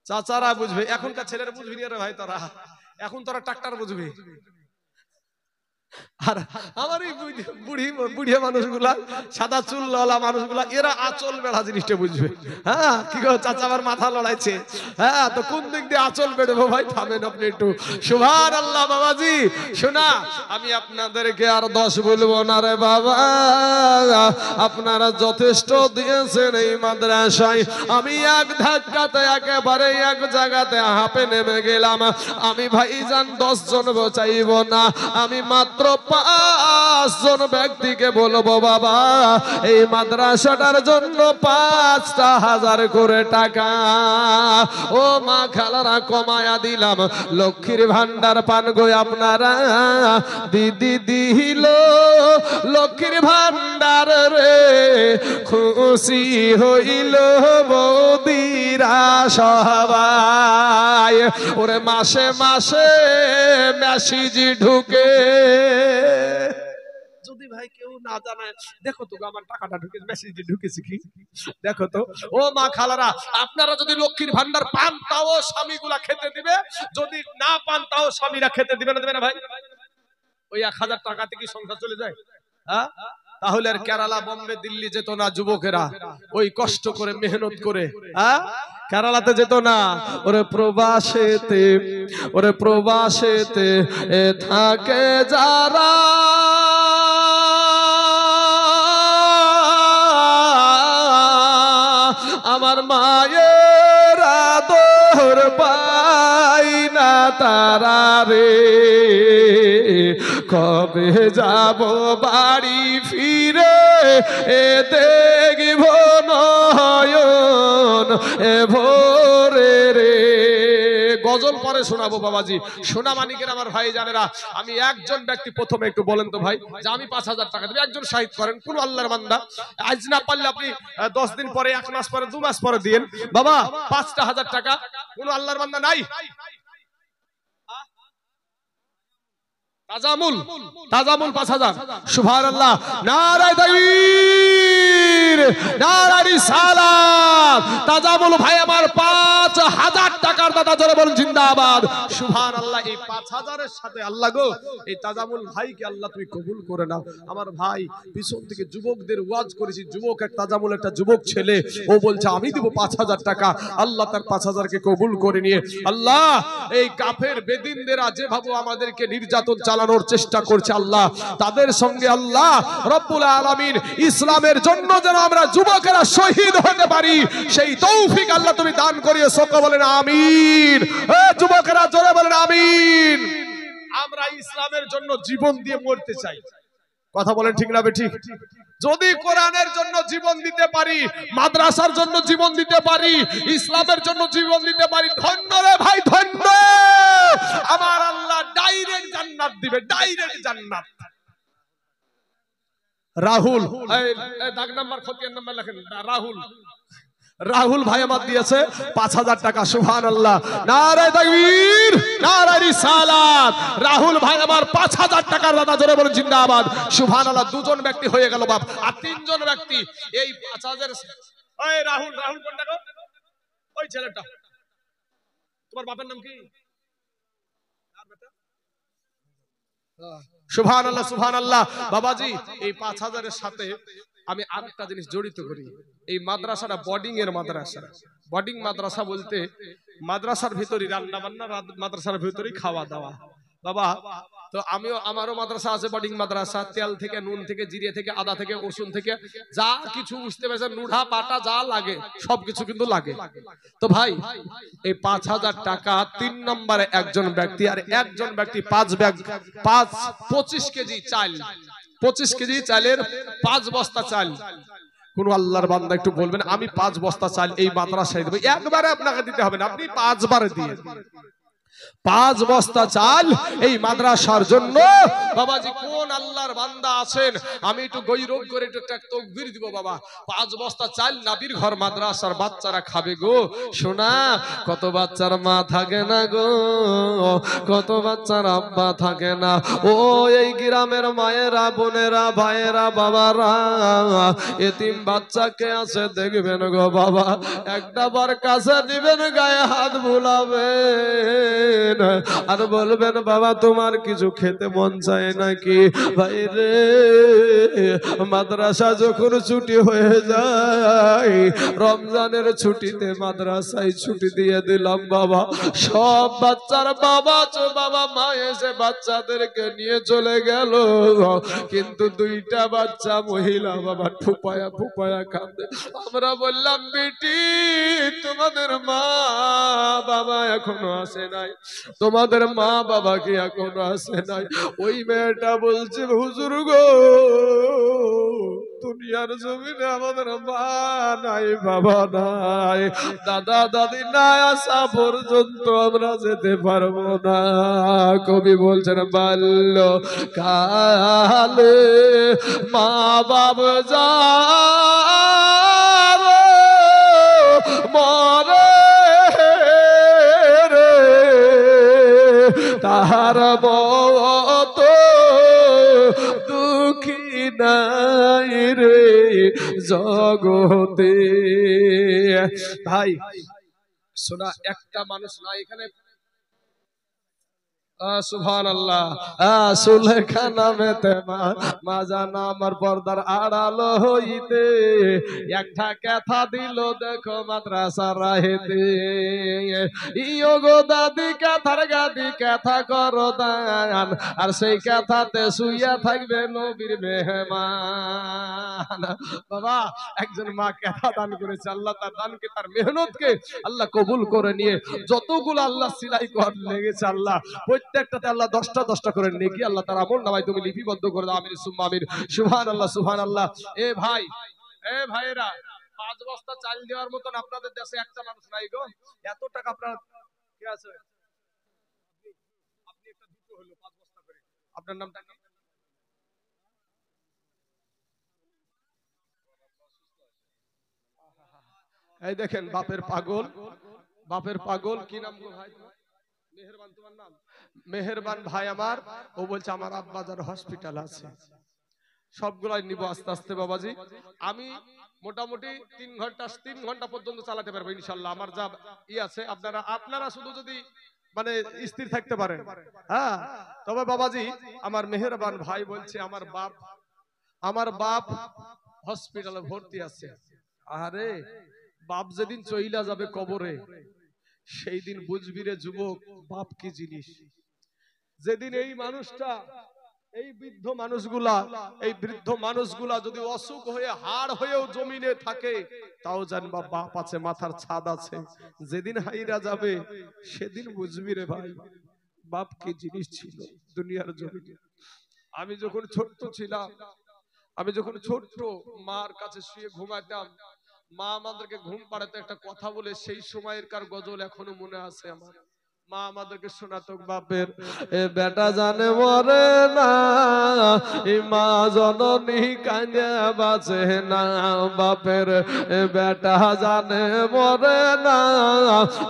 চাচারা বুঝবে, এখনকার ছেলেরা বুঝবি না রে ভাই, তারা এখন তোরা ট্রাক্টর বুঝবি। আর আমার এই বুড়িয়া মানুষগুলা, সাদা চুলওয়ালা মানুষগুলা, এরা আচল বেড়া জিনিসটা বুঝবে। হ্যাঁ কি গো চাচা আমার মাথা লড়াইছে, হ্যাঁ তো কোন দিক দিয়ে আচল বেড়েবো ভাই? থামেন আপনি একটু। সুবহানাল্লাহ বাবাজি শোনা, আমি আপনাদেরকে আর 10 বলবো না রে বাবা, আপনারা যথেষ্ট দিয়েছেন এই মাদ্রাসায়। আমি এক ধাক্কাতে একেবারে এক জায়গাতে হাঁপে নেমে গেলাম। আমি ভাইজান 10 জন চাইব না, আমি মাত্র 5 জন ব্যক্তিকে বলবো বাবা এই মাদ্রাসাটার জন্য 5,000 করে টাকা ও মা খালারা কমায়া দিলাম। লক্ষ্মীর ভান্ডার পান গো আপনারা, দিদি দিল লক্ষ্মীর ভান্ডার রে, খুশি হইল বৌদিরা সবাই। ওরে মাসে মাসে মেসেজ ঢুকে, যদি ভাই কেউ না জানে দেখো তো আমার টাকাটা ঢুকে, মেসেজ ঢুকেছে কি দেখো তো। ও মা খালারা, আপনারা যদি লক্ষ্মীর ভান্ডার পান তাও স্বামীগুলা খেতে দিবে, যদি না পান তাও স্বামীরা খেতে দিবে না, দেবে না ভাই? ওই 1,000 টাকাতে কি সংসার চলে যায়? হ্যাঁ, তাহলে আর কেরালা বোম্বে দিল্লি যেত না যুবকেরা, ওই কষ্ট করে মেহনত করে, হ্যাঁ কেরালাতে যেত না। ওরে প্রবাসেতে, ওরে প্রবাসেতে থাকে যারা, আমার মায়ের আদর খবর পাই না তারা রে, কবে যাব বাড়ি ফিরে এ দেখব নয়ন এ ভোরে রে। গজল পরে শোনাবো বাবাজি, সোনা মানিকের আমার ভাই জানেরা। আমি একজন ব্যক্তি প্রথমে একটু বলেন তো ভাই, যে আমি 5,000 টাকা দেব, একজন শাহিদ করেন কোন আল্লাহর বান্দা। আজ না পারলে আপনি 10 দিন পরে, 1 মাস পরে, 2 মাস পরে দিয়েন বাবা। 5,000 টাকা কোন আল্লাহর বান্দা নাই? তাজামুল, তাজামুল 5,000। সুবহানাল্লাহ, নারায়ে তাকবীর, নারায়ে রিসালাত। তাজামুল ভাই আমার 5,000 টাকার দাদা, জোরে বলুন জিন্দাবাদ। সুবহানাল্লাহ। এই 5,000 এর সাথে আল্লাহ গো, এই তাজামুল ভাইকে আল্লাহ তুমি কবুল করে নাও। আমার ভাই পিছন থেকে যুবকদের ওয়াজ করেছি, যুবক এক তাজামুল, একটা যুবক ছেলে, ও বলছে আমি দেব 5,000 টাকা। আল্লাহ তার 5,000 কে কবুল করে নিয়ে আল্লাহ এই কাফের বেদিনদেরা যেভাবে আমাদেরকে নির্যাতন চালানোর চেষ্টা করছে, আল্লাহ তাদের সঙ্গে আল্লাহ রব্বুল আলামিন ইসলামের জন্য যেন আমরা যুবকেরা শহীদ হতে পারি, সেই তৌফিক আল্লাহ তুমি দান করিয়ে সকলে বলেন আমিন। এ যুবকেরা জোরে বলেন আমিন। আমরা ইসলামের জন্য জীবন দিয়ে মরতে চাই, কথা বলেন ঠিক না বেঠিক? যদি কোরআনের জন্য জীবন দিতে পারি, মাদ্রাসার জন্য জীবন দিতে পারি, ইসলামের জন্য জীবন দিতে পারি, ধন্য রে ভাই ধন্য। আমার আল্লাহ ডাইরেক্ট জান্নাত দিবে, ডাইরেক্ট জান্নাত। রাহুল, দাগ নাম্বার খতিয়ান নাম্বার লেখেন, রাহুল, রাহুল ভাই আমার দিয়েছে 5,000 টাকা। সুবহানাল্লাহ, নারায়ে তাকবীর, নারায়ে রিসালাত। রাহুল ভাই আমার 5,000 টাকার দাদা, জোরে বলুন জিন্দাবাদ। সুবহানাল্লাহ। দুজন ব্যক্তি হয়ে গেল বাপ, আর তিনজন ব্যক্তি এই 5,000। ওই রাহুল, রাহুল কোনটা গো? ওই ছেলেটা। তোমার বাপের নাম কি? সুবহানাল্লাহ, সুবহানাল্লাহ। বাবাজি এই 5,000 এর সাথে আমি আরেকটা জিনিস জড়িত করি। এই মাদ্রাসাটা বোর্ডিং এর মাদ্রাসা। বোর্ডিং মাদ্রাসা বলতে মাদ্রাসার ভিতরই রান্না বান্না, মাদ্রাসার ভিতরই খাওয়া দাওয়া বাবা। তো আমিও, আমারও মাদ্রাসা আছে, বোর্ডিং মাদ্রাসা। তেল থেকে, নুন থেকে, জিরে থেকে, আদা থেকে, রসুন থেকে, যা কিছু বুঝতে পারছেন, নুড়া পাটা যা লাগে সবকিছু কিন্তু লাগে। তো ভাই এই 5,000 টাকা 3 নম্বরে একজন ব্যক্তি, আর একজন ব্যক্তি 5 ব্যাগ 25 কেজি চাল, 25 কেজি চালের 5 বস্তা চাল। কোন আল্লাহর বান্দা একটু বলবেন আমি 5 বস্তা চাল এই মাদ্রাসায় দেব? একবারে আপনাকে দিতে হবে না, আপনি 5 বারে দিয়ে 5 বস্তা চাল এই মাদ্রাসার জন্য। বাবাজি কোন আল্লাহর বান্দা আছেন, আমি একটু গৌরব করে একটু তাকবীর দিব বাবা। 5 বস্তা চাল নবীর ঘর মাদ্রাসার বাচ্চারা খাবে গো। শোনা, কত বাচ্চার মা থাকে না গো, কত বাচ্চার আব্বা থাকে না। ও এই গ্রামের মায়েরা, বোনেরা, ভাইয়েরা, বাবারা, এতিম বাচ্চাকে আছে দেখবেন গো বাবা, একটা বার কাছে দিবেন, গায়ে হাত বুলাবেন, আর বলবেন বাবা তোমার কিছু খেতে মন চায় নাকি? ভাই রে, মাদ্রাসা যখন ছুটি হয়ে যায়, রমজানের ছুটিতে মাদ্রাসায় ছুটি দিয়ে দিলাম বাবা, সব বাচ্চার বাবা মা এসে বাচ্চাদেরকে নিয়ে চলে গেল, কিন্তু 2টা বাচ্চা মহিলা বাবা ফুপায়া ফুপায়া কাঁদে। আমরা বললাম বেটি তোমাদের মা বাবা এখনো আসে নাই, তোমাদের মা বাবা কি এখনো আসে নাই? ওই মেয়েটা বলছে হুজুর গো, দুনিয়ার জমিনে আমাদের মা নাই, বাবা নাই, দাদা দাদি নাই, আসা পর্যন্ত আমরা যেতে পারবো না। কবি বলছেন বাল্য কালে মা বাবা যা মরে রে, তাহার মত দুঃখী নাই রে জগতে। ভাই শোনা, একটা মানুষ না এখানে সুবহানাল্লাহ। সুলেখা নামেতে মা জান আমার পর্দার আড়ালো হইতে একটা কথা দিল দেখো মাদ্রাসা রাহেতে, ইয়ো গো দাদি কথার গাদি কথা করো দান, আর সেই কথাতে শুইয়া থাকবে নবীর মেহমান। বাবা একজন মা কথা দান করেছে, আল্লাহ তার দানকে তার মেহনতকে আল্লাহ কবুল করে নিয়ে যতগুলো আল্লাহ সিলাই কর লেগেছে আল্লাহ প্রত্যেকটাতে আল্লাহ 10টা 10টা করে নেকি আল্লাহ তার আমল নামায় তুমি লিপিবদ্ধ করে দাও। আমিন সুম্মা আমিন। সুবহানাল্লাহ সুবহানাল্লাহ। এ ভাই, এ ভাইরা, 5 বস্তা চাল দেওয়ার মতন আপনাদের দেশে একটা মানুষ নাই গো। এত টাকা আপনার কি আছে? আপনি একটা দিতে হলো 5 বস্তা করে। আপনার নামটা কি? এই দেখেন বাপের পাগল, বাপের পাগল। কি নাম গো ভাই? মেহেরবান তোমার নাম? মেহেরবান ভাই আমার, ও বলছে আমার আব্বাজার হসপিটাল আছে, সবগুলাই নিব আস্তে আস্তে বাবাজি। আমি মোটামুটি 3 ঘন্টা পর্যন্ত চালাতে পারবো ইনশাল্লাহ। আমার যা আছে, আপনারা আপনারা শুধু যদি মানে স্থির থাকতে পারেন। হ্যাঁ, তবে বাবাজি আমার মেহেরবান ভাই বলছে আমার বাপ হসপিটালে ভর্তি আছে। আরে বাপ যেদিন চইলা যাবে কবরে সেই দিন বুঝবি রে যুবক বাপ কি জিনিস। যেদিন এই মানুষটা, এই বৃদ্ধ মানুষগুলা যদি অসুখ হয়ে হাড় হয়েও জমিনে থাকে তাও জানবা বাপ আছে, মাথার ছাদ আছে। যেদিন হাইরা যাবে সেদিন বুঝবি রে ভাই বাপ কি জিনিস ছিল দুনিয়ার জমিনে। আমি যখন ছোট্ট মার কাছে শুয়ে ঘুমাইতাম, মা আমাদেরকে ঘুম পাড়াতে একটা কথা বলে সেই সময়ের কার গজল এখনো মনে আছে আমার। মা আমাদেরকে শোনাতো, বাপের এ বেটা জানে মরে না, এই মা জননী কাঁদে বাঁচে না, বাপের এ বেটা জানে মরে না,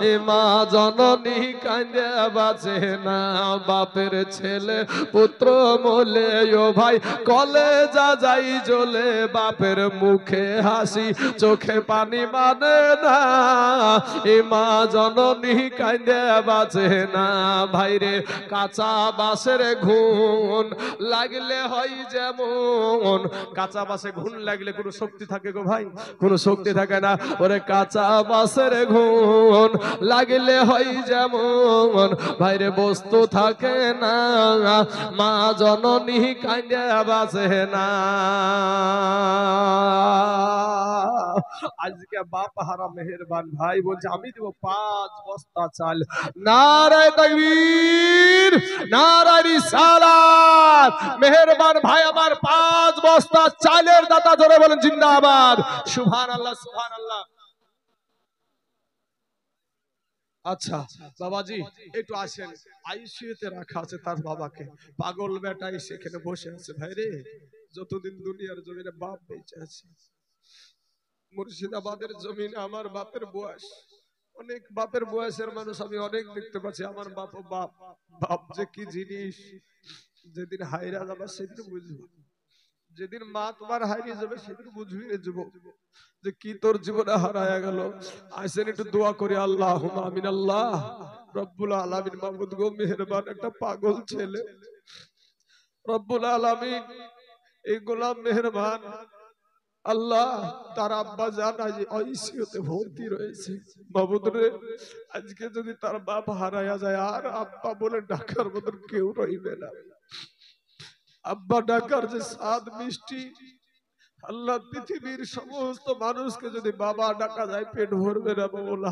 এই মা জননী কাঁদে বাঁচে না, বাপের ছেলে পুত্র মোলে ও ভাই কলে যা যাই জ্বলে, বাপের মুখে হাসি চোখে পানি মানে না, এই মা জননী কাঁদে বাঁচে না। ভাইরে কাঁচা বাঁশের ঘুন লাগলে হয় যেমন, কাঁচা বাঁশে ঘুন লাগলে কোনো শক্তি থাকে গো ভাই? কোনো শক্তি থাকে না। ওরে কাঁচা বাঁশের ঘুন লাগলে হয় যেমন, ভাইরে বস্তু থাকে না, মা জননী কাঁদে বাঁচে না। আজকে বাপ হারা মেহেরবান ভাই বলছে আমি দেব 5 বস্তা চাল। নারায়ে তাকবীর, নারায়ে রিসালাত। মেহেরবান ভাই আমার 5 বস্তা চালের দাতা, জোরে বলেন জিন্দাবাদ। সুবহানাল্লাহ সুবহানাল্লাহ। আচ্ছা বাবাজি একটু আসেন, আইসিইউতে রাখা আছে তার বাবাকে। পাগল বেটাই সেখানে বসে আছে। ভাই রে যতদিন দুনিয়ার জমিনে বাপ বেঁচে আছে, মুর্শিদাবাদের জমিনে আমার বাপের বয়স অনেক, বাপের বয়সের মানুষ আমি অনেক দেখতে পাচ্ছি। আমার বাপ বাপ যে কি জিনিস, যেদিন হাইরা যাবে সেদিন বুঝবো। যেদিন মা তোমার হারিয়ে যাবে সেদিন বুঝবি রে যুবক যে কি তোর জীবনে হারায়া গেল। আসেন একটু দোয়া করি, আল্লাহুম্মা আমিন। আল্লাহ রব্বুল আলামিন মাবুদ গো মেহেরবান একটা পাগল ছেলে, রব্বুল আলামিন এই গোলাম মেহেরবান আল্লাহ তার আব্বা জান আজ আইসিইউতে ভর্তি রয়েছে। মাবুদ রে আজকে যদি তার বাপ হারায়া যায় আর আব্বা বলে ডাকার মতন কেউ রইবে না। আব্বা ডাকার যে স্বাদ মিষ্টি, আল্লাহ পৃথিবীর সমস্ত মানুষকে যদি বাবা ডাকা যায় পেট ভরবে না বাবা।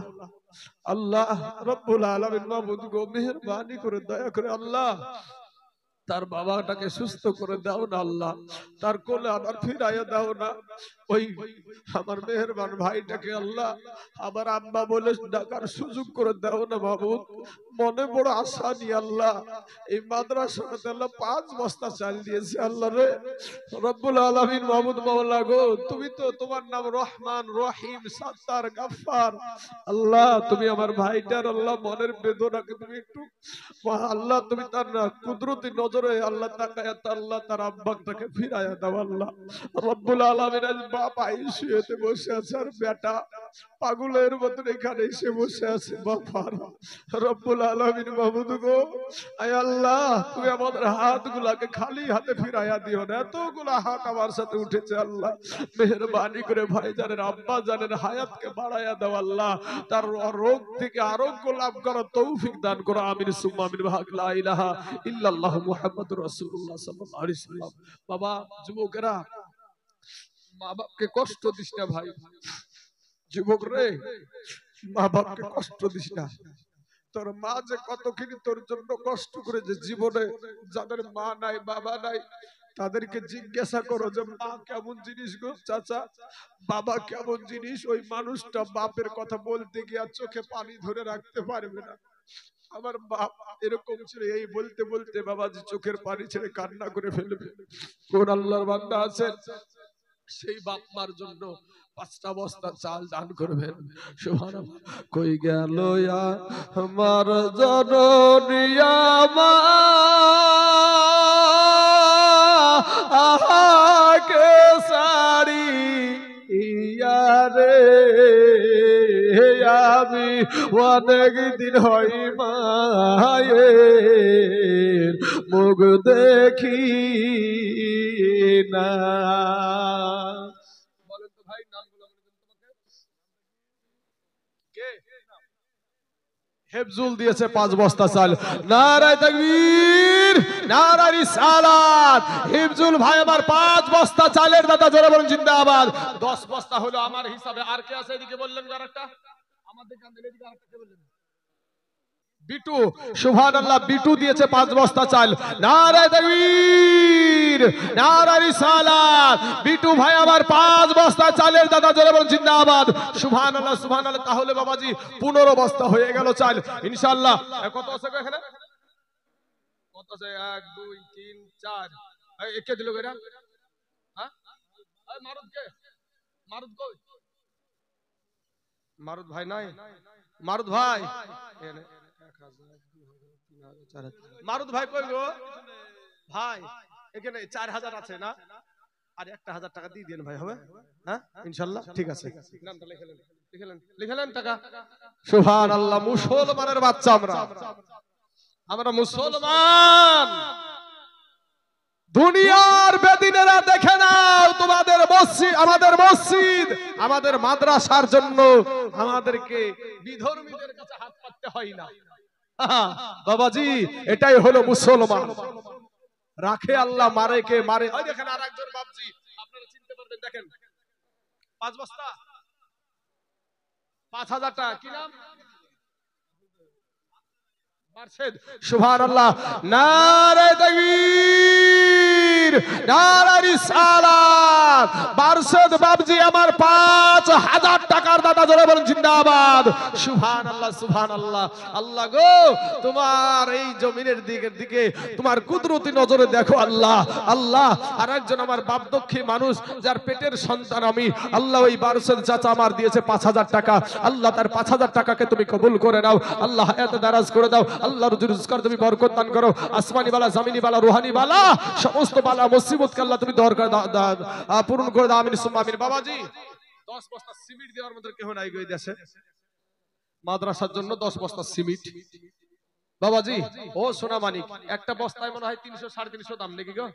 আল্লাহ রব্বুল আলামিন মাবুদ গো মেহেরবানি করে দয়া করে আল্লাহ তার বাবাটাকে সুস্থ করে দাও না আল্লাহ, তার কোলে আবার ফিরাইয়া দাও না। ওই আমার মেহেরবান ভাইটাকে আল্লাহ আবার আব্বা বলে ডাকার সুযোগ করে দাও না মাবুদ। মনে বড় আশা নিয়ে আল্লাহ এই মাদ্রাসাতে আল্লাহ 5 বস্তা চাল দিয়েছে। আল্লাহ রে রব্বুল আলামিন মাবুদ মাওলা গো, তুমি তো তোমার নাম রহমান রহিম সাত্তার গাফফার। আল্লাহ তুমি আমার ভাইটার আল্লাহ মনের বেদনাকে তুমি একটু আল্লাহ তুমি তার কুদরতি নজরে আল্লাহ তাকায়া আল্লাহ তার আব্বাটাকে ফিরায়া দাও আল্লাহ রব্বুল আলামিন। আজ ভাই শুয়েতে বসে আছে আর বেটা পাগলের মতন এখানে এসে বসে আছে। বাবা রব্বুল আলামিন মাবুদ গো, আয় আল্লাহ তুমি আমাদের হাতগুলাকে খালি হাতে ফিরাইয়া দিও না। এতগুলা হাত আমার সাথে উঠেছে আল্লাহ, মেহেরবানি করে ভাইজানের আব্বা জানের হায়াতকে বাড়াইয়া দাও আল্লাহ, তার রোগ থেকে আরোগ্য লাভ করার তৌফিক দান করো। আমিন সুম্মা আমিন। লা ইলাহা ইল্লাল্লাহু মুহাম্মাদুর রাসূলুল্লাহ সাল্লাল্লাহু আলাইহি ওয়াসাল্লাম। বাবা যুবকেরা, মা বাপকে কষ্ট দিস না ভাই। যুবক রে, মা বাপকে কষ্ট দিস না। তোর মা যে কতখানি তোর জন্য কষ্ট করে, যে জীবনে যাদের মা নাই বাবা নাই তাদেরকে জিজ্ঞাসা করো যে মা কেমন জিনিস গো চাচা, বাবা কেমন জিনিস। ওই মানুষটা বাপের কথা বলতে গিয়ে চোখে পানি ধরে রাখতে পারবে না। আমার বাপ এরকম ছিল, এই বলতে বলতে বাবাজি চোখের পানি ছেড়ে কান্না করে ফেলবে। কোন আল্লাহর বান্দা আছেন সেই বাপ মার জন্য 5টা বস্তা চাল দান করবেন? সুবহানাল্লাহ। কই গেল আমার জননী আমাকে সারি ইয়ারে, আমি অনেক দিন হই মায়ের মুখ দেখি না। বলেন তো ভাই নামগুলো তোমাকে কে? হেফজুল দিয়েছে 5 বস্তা চাল। নারায়ে তাকবীর, নারায়ে রিসালাত। হেফজুল ভাই আমার 5 বস্তা চালের দাতা, জোরে বলুন জিন্দাবাদ। 10 বস্তা হলো আমার হিসাবে। আর কে আছে এদিকে বললেন? আরেকটা আমাদের কান দিলে এদিকে আরেকটা কে বললেন? বিটু। সুবহানাল্লাহ, বিটু দিয়েছে 5 বস্তা চাল। নারায়ে তাকবীর, নারায়ে রিসালাত। বিটু ভাই আবার 5 বস্তা চালের দাদা, জোরে বলুন জিন্দাবাদ। সুবহানাল্লাহ, সুবহানাল্লাহ। তাহলে বাবাজি 15 বস্তা হয়ে গেল চাল ইনশাআল্লাহ। কত আছে এখানে? কত আছে? 1 2 3 4। এই কে দিল এরা? হ্যাঁ, এই মারুদ কে? মারুদ কই? মারুদ ভাই নাই? মারুদ ভাই মারুদ ভাই কই গো ভাই? এখানে 4000 আছে না? আর 1000 টাকা দিয়ে দেন ভাই, হবে? হ্যাঁ ইনশাআল্লাহ, ঠিক আছে। নামটা লিখলেন, লিখলেন টাকা। সুবহানাল্লাহ। মুসলমানের বাচ্চা আমরা মুসলমান। দুনিয়ার বেদিনেরা দেখে নাও, তোমাদের মসজিদ, আমাদের মসজিদ, আমাদের মাদ্রাসার জন্য আমাদেরকে বিধর্মীদের কাছে হাত পাততে হয় না। বাবাজি এটাই হলো মুসলমান। রাখে আল্লাহ, মারে কে? মারে। ওই দেখেন আরেকজন বাবজি, আপনারা চিনতে পারবেন। দেখেন 5 বস্তা 5000 টাকা। কি নাম? মার্শেদ। সুবহানাল্লাহ। নারায়ে তাকবীর, নারায়ে রিসালাত। মার্শেদ বাবজি আমার 5000 টাকার দাদা, জোরে বলুন জিন্দাবাদ। সুবহানাল্লাহ, সুবহানাল্লাহ। আল্লাহ গো, তোমার এই জমিনের দিকে তোমার কুদরতি নজরে দেখো আল্লাহ। আল্লাহ আরেকজন আমার বাপদক্ষী মানুষ, যার পেটের সন্তান আমি, আল্লাহ ওই মার্শেদ চাচা আমার দিয়েছে 5000 টাকা। আল্লাহ তার 5000 টাকাকে তুমি কবুল করে নাও। আল্লাহ হায়াতে দারাজ করে দাও। আল্লাহ রুজি রোজগার তুমি বরকত দান করো। আসমানি বালা, জমিনি বালা, রুহানি বালা, সমস্ত বালা মুসিবতকে আল্লাহ তুমি দূর করে দাও, পূরণ করে দাও। আমিন সুম্মা আমিন। বাবাজি 10 বস্তা সিমেন্ট দেওয়ার মতো কেউ নাই গই দেশে। মাদ্রাসার জন্য 10 বস্তা সিমেন্ট। বাবাজি ও সোনা মানিক, একটা বস্তায় মনে হয় 300 350 দাম নাকি গো?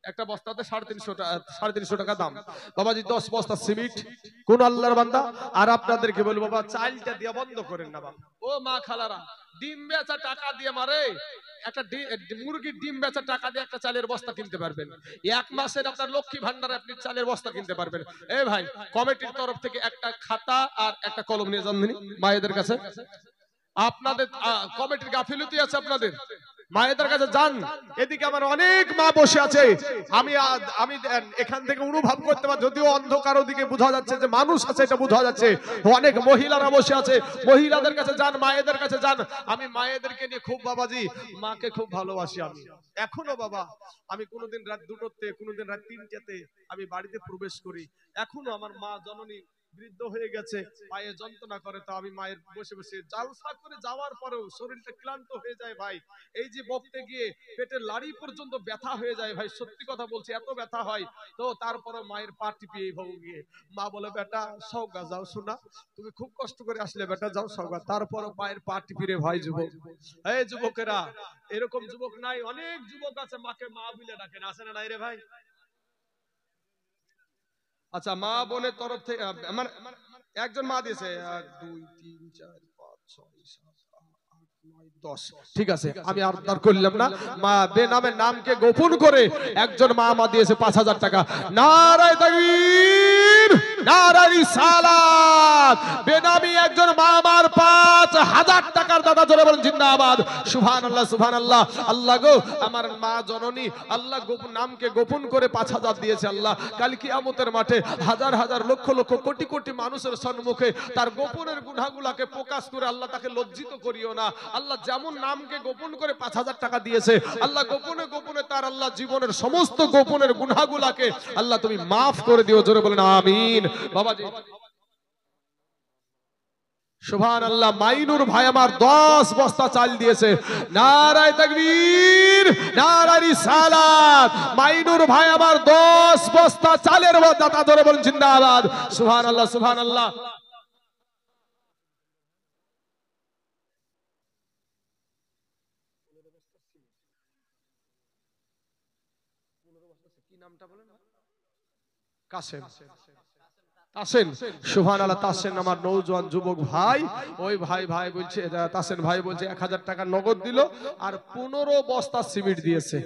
একটা বস্তাতে 350 টাকা দাম। বাবাজি 10 বস্তা সিমেন্ট। কোন আল্লাহর বান্দা? আর আপনাদেরকে বলবো বাবা, চালটা দিয়ে বন্ধ করেন না বাবা। ও মা খালারা, ডিম বেচা টাকা দিয়ে মারে, একটা মুরগির ডিম বেচা টাকা দিয়ে একটা চালের বস্তা কিনতে পারবেন। 1 মাসের আপনার লক্ষ্মী ভান্ডারে আপনি চালের বস্তা কিনতে পারবেন। এই ভাই কমিটির তরফ থেকে একটা খাতা আর একটা কলম নিয়ে যান মায়েদের কাছে। আপনাদের কমিটির গাফিলতি আছে, আপনাদের মায়েদের কাছে যান। এদিকে আমার অনেক মা বসে আছে, আমি এখান থেকে অনুভব করতে পারি, যদিও অন্ধকার ওদিকে বোঝা যাচ্ছে যে মানুষ আছে, এটা বোঝা যাচ্ছে। অনেক মহিলারা বসে আছে, মহিলাদের কাছে যান, মায়েদের কাছে যান। আমি মায়েদেরকে নিয়ে খুব বাবাজি, মাকে খুব ভালোবাসি আমি এখনো বাবা। আমি কোনোদিন রাত 2টোতে, কোনোদিন রাত 3টেতে আমি বাড়িতে প্রবেশ করি। এখনো আমার মা জননী বৃদ্ধ হয়ে গেছে, পায়ে যন্ত্রণা করে, তো আমি মায়ের বসে বসে জালসা করে যাওয়ার পরেও শরীরটা ক্লান্ত হয়ে যায় ভাই। এই যে বকতে গিয়ে পেটের লাড়ি পর্যন্ত ব্যথা হয়ে যায় ভাই, সত্যি কথা বলছি, এত ব্যথা হয়। তো তারপরে মায়ের পা টিপি এইভাবে গিয়ে মা বলে, বেটা সওগা যাও শোনা, তুমি খুব কষ্ট করে আসলে, বেটা যাও সওগা। তারপরে পায়ের পা টিপি রে ভাই যুবক। এই যুবকেরা, এরকম যুবক নাই? অনেক যুবক আছে মাকে মা বলে ডাকেন, আছে না নাই রে ভাই? আচ্ছা, মা বোনের তরফ থেকে মানে একজন মা দিয়েছে, 1 2 3 4 5 6 7 8 9 10। ঠিক আছে, আমি আর তার করলাম না। মা বেনামের নামকে গোপন করে একজন মা দিয়েছে 5000 টাকা। নারায়ে তাকবীর, নারায়ে রিসালাত। বেনামি একজন মা আমার 5000 টাকার দাদা, জোরে বলেন জিন্দাবাদ। সুবহানাল্লাহ, সুবহানাল্লাহ। আল্লাহ গো, আমার মা জননী আল্লাহ গোপন নামকে গোপন করে 5000 দিয়েছে। আল্লাহ কাল কিয়ামতের মাঠে হাজার হাজার লক্ষ লক্ষ কোটি কোটি মানুষের সম্মুখে তার গোপনের গুনাহগুলোকে প্রকাশ করে আল্লাহ তাকে লজ্জিত করিও না। আল্লাহ যেমন নামকে গোপন করে 5000 টাকা দিয়েছে, আল্লাহ গোপনে গোপনে তার আল্লাহ জীবনের সমস্ত গোপনের গুনাহগুলোকে আল্লাহ তুমি মাফ করে দিও, জোরে বলেন আমিন। বাবাজি সুবহানাল্লাহ। মাইনুর ভাই আমার 10 বস্তা চাল দিয়েছে। নারায়ে তাকবীর, নারায়ে রিসালাত। মাইনুর ভাই আমার 10 বস্তা চালের দাতা, ধরে বলেন জিন্দাবাদ। সুবহানাল্লাহ, সুবহানাল্লাহ। কি নামটা বলেন? কাসেম। তাসেন, সুবহানাল্লাহ। তাসেন আমার নওজোয়ান যুবক ভাই, ওই ভাই বলছে, তাসেন ভাই বলছে 1000 টাকা নগদ দিল আর 15 বস্তা সিমেন্ট দিয়েছে।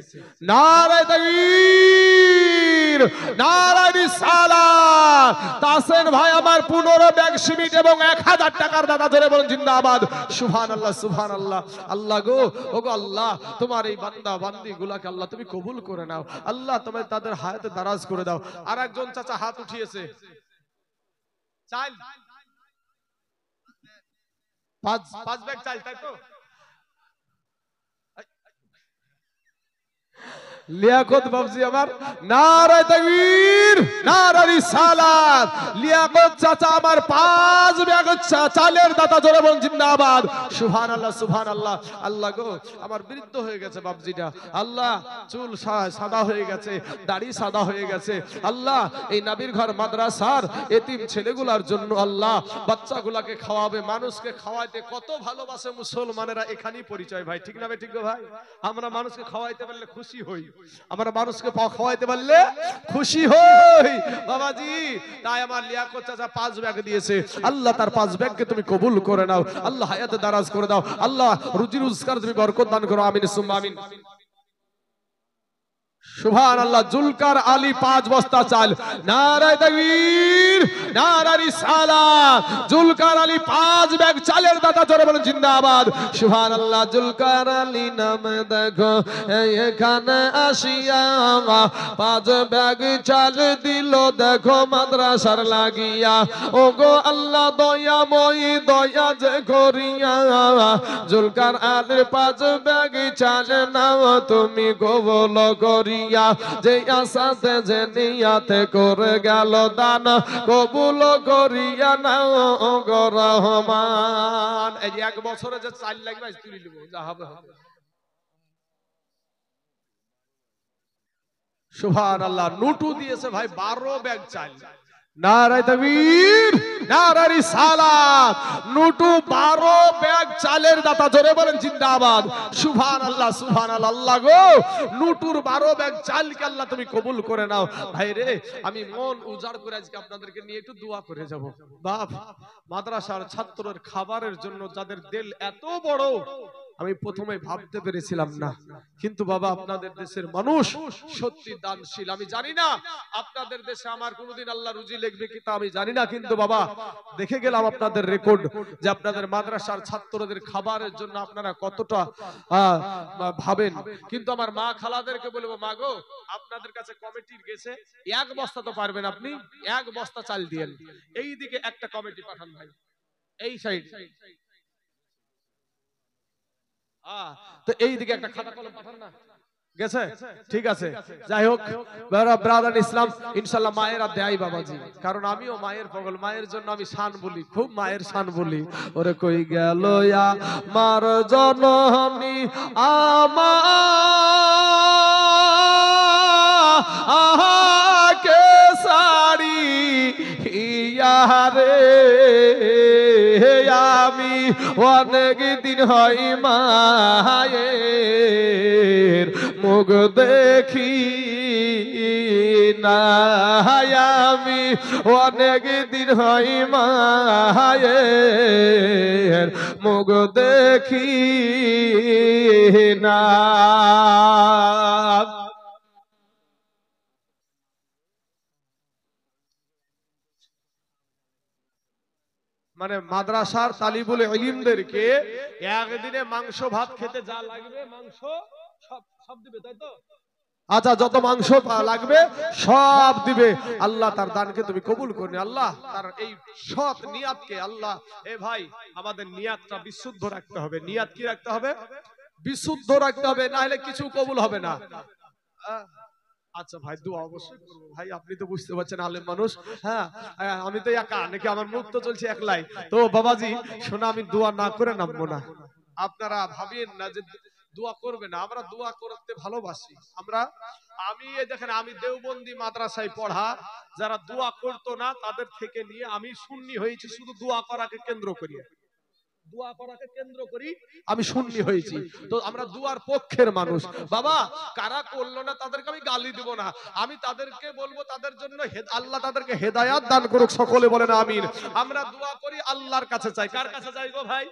নারায়ে তাকবীর, নারায়ে রিসালাত। তাসেন ভাই আমার 15 ব্যাগ সিমেন্ট এবং 1000 টাকার দাদা, ধরে বলেন জিন্দাবাদ। সুবহানাল্লাহ, সুবহানাল্লাহ। আল্লাহ গো, ওগো আল্লাহ, তোমার এই বান্দা বান্দি গুলাকে আল্লাহ তুমি কবুল করে নাও। আল্লাহ তুমি তাদের হায়াতে দারাজ করে দাও। আর একজন চাচা হাত উঠিয়েছে, চাল 5 ব্যাগ চাল, তাই তো? লিয়াকত বাবজি আমার, নারায়ে তাকবীর, নারায়ে রিসালাত। লিয়াকত চাচা আমার 5 ব্যাগ চালের দাতা, জোরে বলেন জিন্দাবাদ। সুবহানাল্লাহ, সুবহানাল্লাহ। আল্লাহ গো, আমার বৃদ্ধ হয়ে গেছে বাবজিটা। আল্লাহ চুল সাদা হয়ে গেছে, দাড়ি সাদা হয়ে গেছে। আল্লাহ এই নবীর ঘর মাদ্রাসার এতিম ছেলেগুলোর জন্য আল্লাহ বাচ্চাগুলোকে খাওয়াবে, মানুষকে খাওয়াইতে কত ভালোবাসে মুসলমানেরা, এখানেই পরিচয় ভাই। ঠিক না ভাই? ঠিক ভাই? আমরা মানুষকে খাওয়াইতে পারলে খুশি হই, আমরা মানুষকে খাওয়াইতে পারলে খুশি হই বাবাজি। তাই আমার লিয়াকত চাচা 5 ব্যাগ দিয়েছে। আল্লাহ তার 5 ব্যাগকে তুমি কবুল করে নাও। আল্লাহ হায়াতে দারাজ করে দাও। আল্লাহ রুজি রোজগার তুমি বরকত দান করো। আমিন সুম্মা আমিন। সুবহানাল্লাহ। জুলকার আলী 5 বস্তা চাল। নারায়ে তাকবীর, নারায়ে রিসালাত। জুলকার আলী 5 ব্যাগ চালের দাতা, জোরে বলেন জিন্দাবাদ। সুবহানাল্লাহ। জুলকার আলী নাম দেখো এখানে আসিয়া 5 ব্যাগ চাল দিল দেখো মাদ্রাসার লাগিয়া। ওগো আল্লাহ দয়াময়ী, দয়া যে করিয়া জুলকার আলীর 5 ব্যাগ চাল নাও তুমি কবুল করিয়া। যে আসাতে যে নিয়াতে করে গেল দান কবুল করিয়া নাও গো রহমান। এই 1 বছরে যে চাল লাগবে তুই নিব, যা হবে হবে। সুবহানাল্লাহ। নুটু দিয়েছে ভাই 12 ব্যাগ চাল। নারায়ে তাকবীর, নারায়ে রিসালাত। নুটু 12 ব্যাগ চালের দাতা, জোরে বলেন জিন্দাবাদ। সুবহানাল্লাহ, সুবহানাল্লাহ। আল্লাহ গো, নুটুর 12 ব্যাগ চালকে আল্লাহ তুমি কবুল করে নাও। ভাই রে, আমি মন উজাড় করে আজকে আপনাদেরকে নিয়ে একটু দোয়া করে যাব। বাপ, মাদ্রাসার ছাত্রদের খাবারের জন্য যাদের দিল এত বড়, আমি প্রথমে ভাবতে পেরেছিলাম না। কিন্তু বাবা আপনাদের দেশের মানুষ সত্যি দানশীল। আমি জানি না আপনাদের দেশে আমার কোনোদিন আল্লাহ রুজি লিখবে কি তা আমি জানি না, কিন্তু বাবা দেখে গেলাম আপনাদের রেকর্ড যে আপনাদের মাদ্রাসার ছাত্রদের খাবারের জন্য আপনারা কতটা ভাবেন। কিন্তু আমার মা খালাদেরকে বলবো, মা গো, আপনাদের কাছে কমিটির গেছে 1 বস্তা তো পারবেন আপনি, 1 বস্তা চাল দিয়েন। এই দিকে একটা কমিটি পাঠান ভাই, এই সাইড। তো এই দিকে একটা খাতা কলম পাঠান না। গেছে, ঠিক আছে। যাই হোক ব্রাদার ইসলাম, ইনশাআল্লাহ মায়েরা দেয় বাবাজি, কারণ আমিও মায়ের পাগল, মায়ের জন্য আমি শান বলি, খুব মায়ের শান বলি। ওরে কই গেল আমার জননী আমাকে সারি ইয়ারে, আমি অনেক দিন হয় মায়ের মুখ দেখি না, আমি অনেক দিন হয় মায়ের মুখ দেখি না। মানে মাদ্রাসার তালিবুল ইলমদেরকে একদিনে মাংস ভাত খেতে যা লাগবে মাংস সব সব দিবে, তাই তো? আচ্ছা, যত মাংস লাগবে সব দিবে। আল্লাহ তার দানকে তুমি কবুল করনি, আল্লাহ তার এই সৎ নিয়াতকে আল্লাহ, এ ভাই আমাদের নিয়াতটা বিশুদ্ধ রাখতে হবে। নিয়াত কি রাখতে হবে? বিশুদ্ধ রাখতে হবে, না হলে কিছু কবুল হবে না। আচ্ছা ভাই, দোয়া অবশ্যই করবো ভাই, আপনি তো বুঝতে পারছেন আলেম মানুষ। হ্যাঁ, আমি তো একা নাকি, আমার মুখ তো চলছে একলাই। তো বাবাজি শোনা, আমি দোয়া না করে নামবো না, আপনারা ভাবেন না যে দোয়া করবে না, আমরা দোয়া করতে ভালোবাসি। আমি দেখেন, আমি দেওবন্দি মাদ্রাসায় পড়া, যারা দোয়া করতো না তাদের থেকে নিয়ে আমি সুন্নি হয়েছি, শুধু দোয়া করাকে কেন্দ্র করি, দোয়া করাকে কেন্দ্র করি আমি সুন্নি হয়েছি। তো আমরা দুয়ার পক্ষের মানুষ বাবা, কারা করলো না তাদেরকে আমি গালি দিব না, আমি তাদেরকে বলবো তাদের জন্য আল্লাহ তাদেরকে হেদায়াত দান করুক, সকলে বলেন আমিন। আমরা দোয়া করি আল্লাহর কাছে চাই, কার কাছে চাই গো ভাই?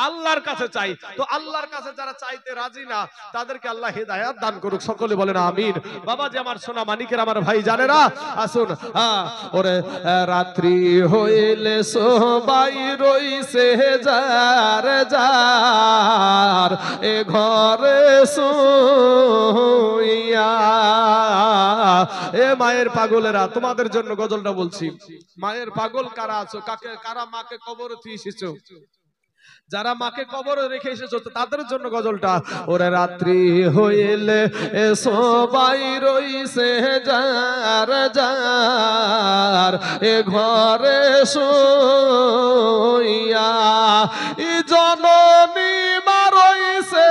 আল্লাহর কাছে চাই। তো আল্লাহর কাছে যারা চাইতে রাজি না তাদেরকে আল্লাহ হেদায়াত দান করুক, সকলে বলেন আমিন। বাবা যে আমার সোনা মানিকের, আমার ভাই জানেরা, আসুন। ওরে রাত্রি হইলে সবাই রইছে যার যার এ ঘরে শুইয়া, এ মায়ের পাগলেরা, তোমাদের জন্য গজলটা বলছি। মায়ের পাগল কারা আছো, কারা মাকে কবরে এসেছো, যারা মাকে কবরে রেখে এসেছো তাদের জন্য গজলটা। ওরে রাত্রি হইলে সবাই রইছে যার যার এ ঘরে শুইয়া, ই জননী মা রইছে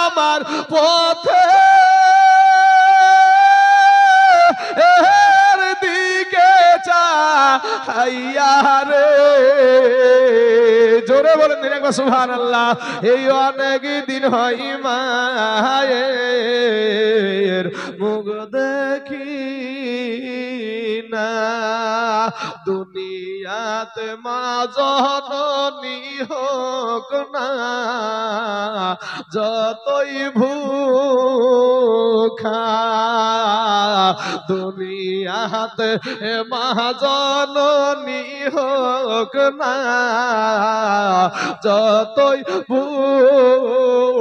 আমার পথে এর দিকে চাইয়া রে, জোরে বলেন একবার সুবহানাল্লাহ। এই অনেক দিন হয় মায়ের মুখ দেখি না, দুনিয়াতে মা জননী হোক না যতই ভুখা, দুনিয়াতে মা জননী হোক না যতই ভুখা,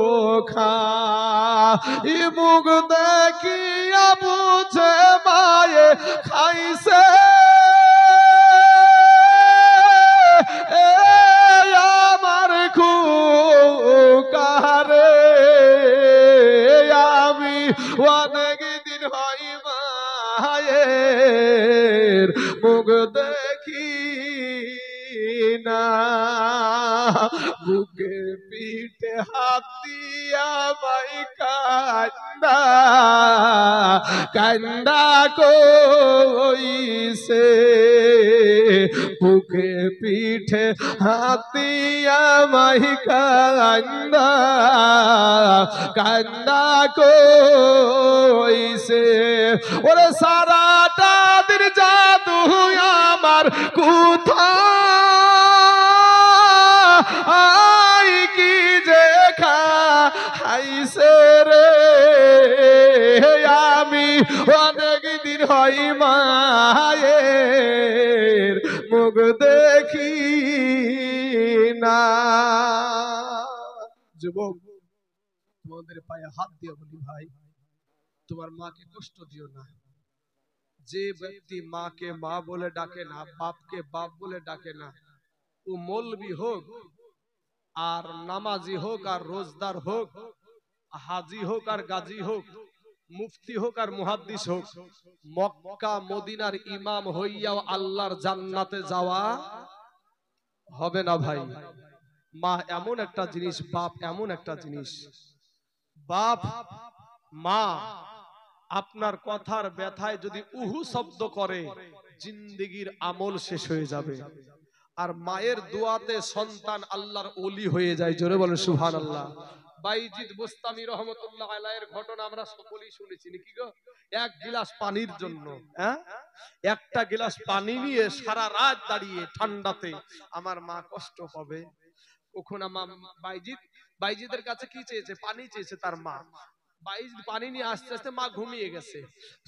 ই মুখ দেখিয়া বুঝে মায়ে খাইছে আমার খুকারে, আমি অনেক দিন হয় মায়ের মুখ দেখি না, বুকে পিঠে হাত দিয়া মাই কান্দা কান্দা কইছে, বুকে পিঠে হাত দিয়া মাই কান্দা কান্দা কইছে, ওরে সারাটা দিন জাদু আমার কোথায় কি যে খাইছে রে, আমি অনেক দিন হয় মায়ের মুখ দেখি না। যুবক, তোমাদের পায়ে হাত দিয়ে বলি ভাই, তোমার মাকে কষ্ট দিও না। যে ব্যক্তি মাকে মা বলে ডাকে না, বাপকে বাপ বলে ডাকে না, ও মৌলবি হোক আর নামাজি হোক আর রোজদার হোক, হাজি হোক আর গাজী হোক, মুফতি হোক আর মুহাদ্দিস হোক, মক্কা মদিনার ইমাম হইয়াও আল্লাহর জান্নাতে যাওয়া হবে না ভাই। মা এমন একটা জিনিস, বাপ এমন একটা জিনিস। বাপ মা আপনার কথার ব্যথায় যদি উহু শব্দ করে, জিন্দেগির আমল শেষ হয়ে যাবে। আর মায়ের দোয়াতে সন্তান আল্লাহর ওলি হয়ে যায়। জোরে বলেন সুবহানাল্লাহ। বাইজিদ বুস্তামি রহমতুল্লাহ আলাইহির ঘটনা আমরা সকলেই শুনেছি নাকি গো? এক গিলাস পানির জন্য, একটা গিলাস পানি নিয়ে সারা রাত দাঁড়িয়ে ঠান্ডাতে, আমার মা কষ্ট পাবে। কখন আমার বাইজিদের কাছে কি চেয়েছে? পানি চেয়েছে তার মা। বাইজিদ পানি নিয়ে আস্তে আস্তে মা ঘুমিয়ে গেছে,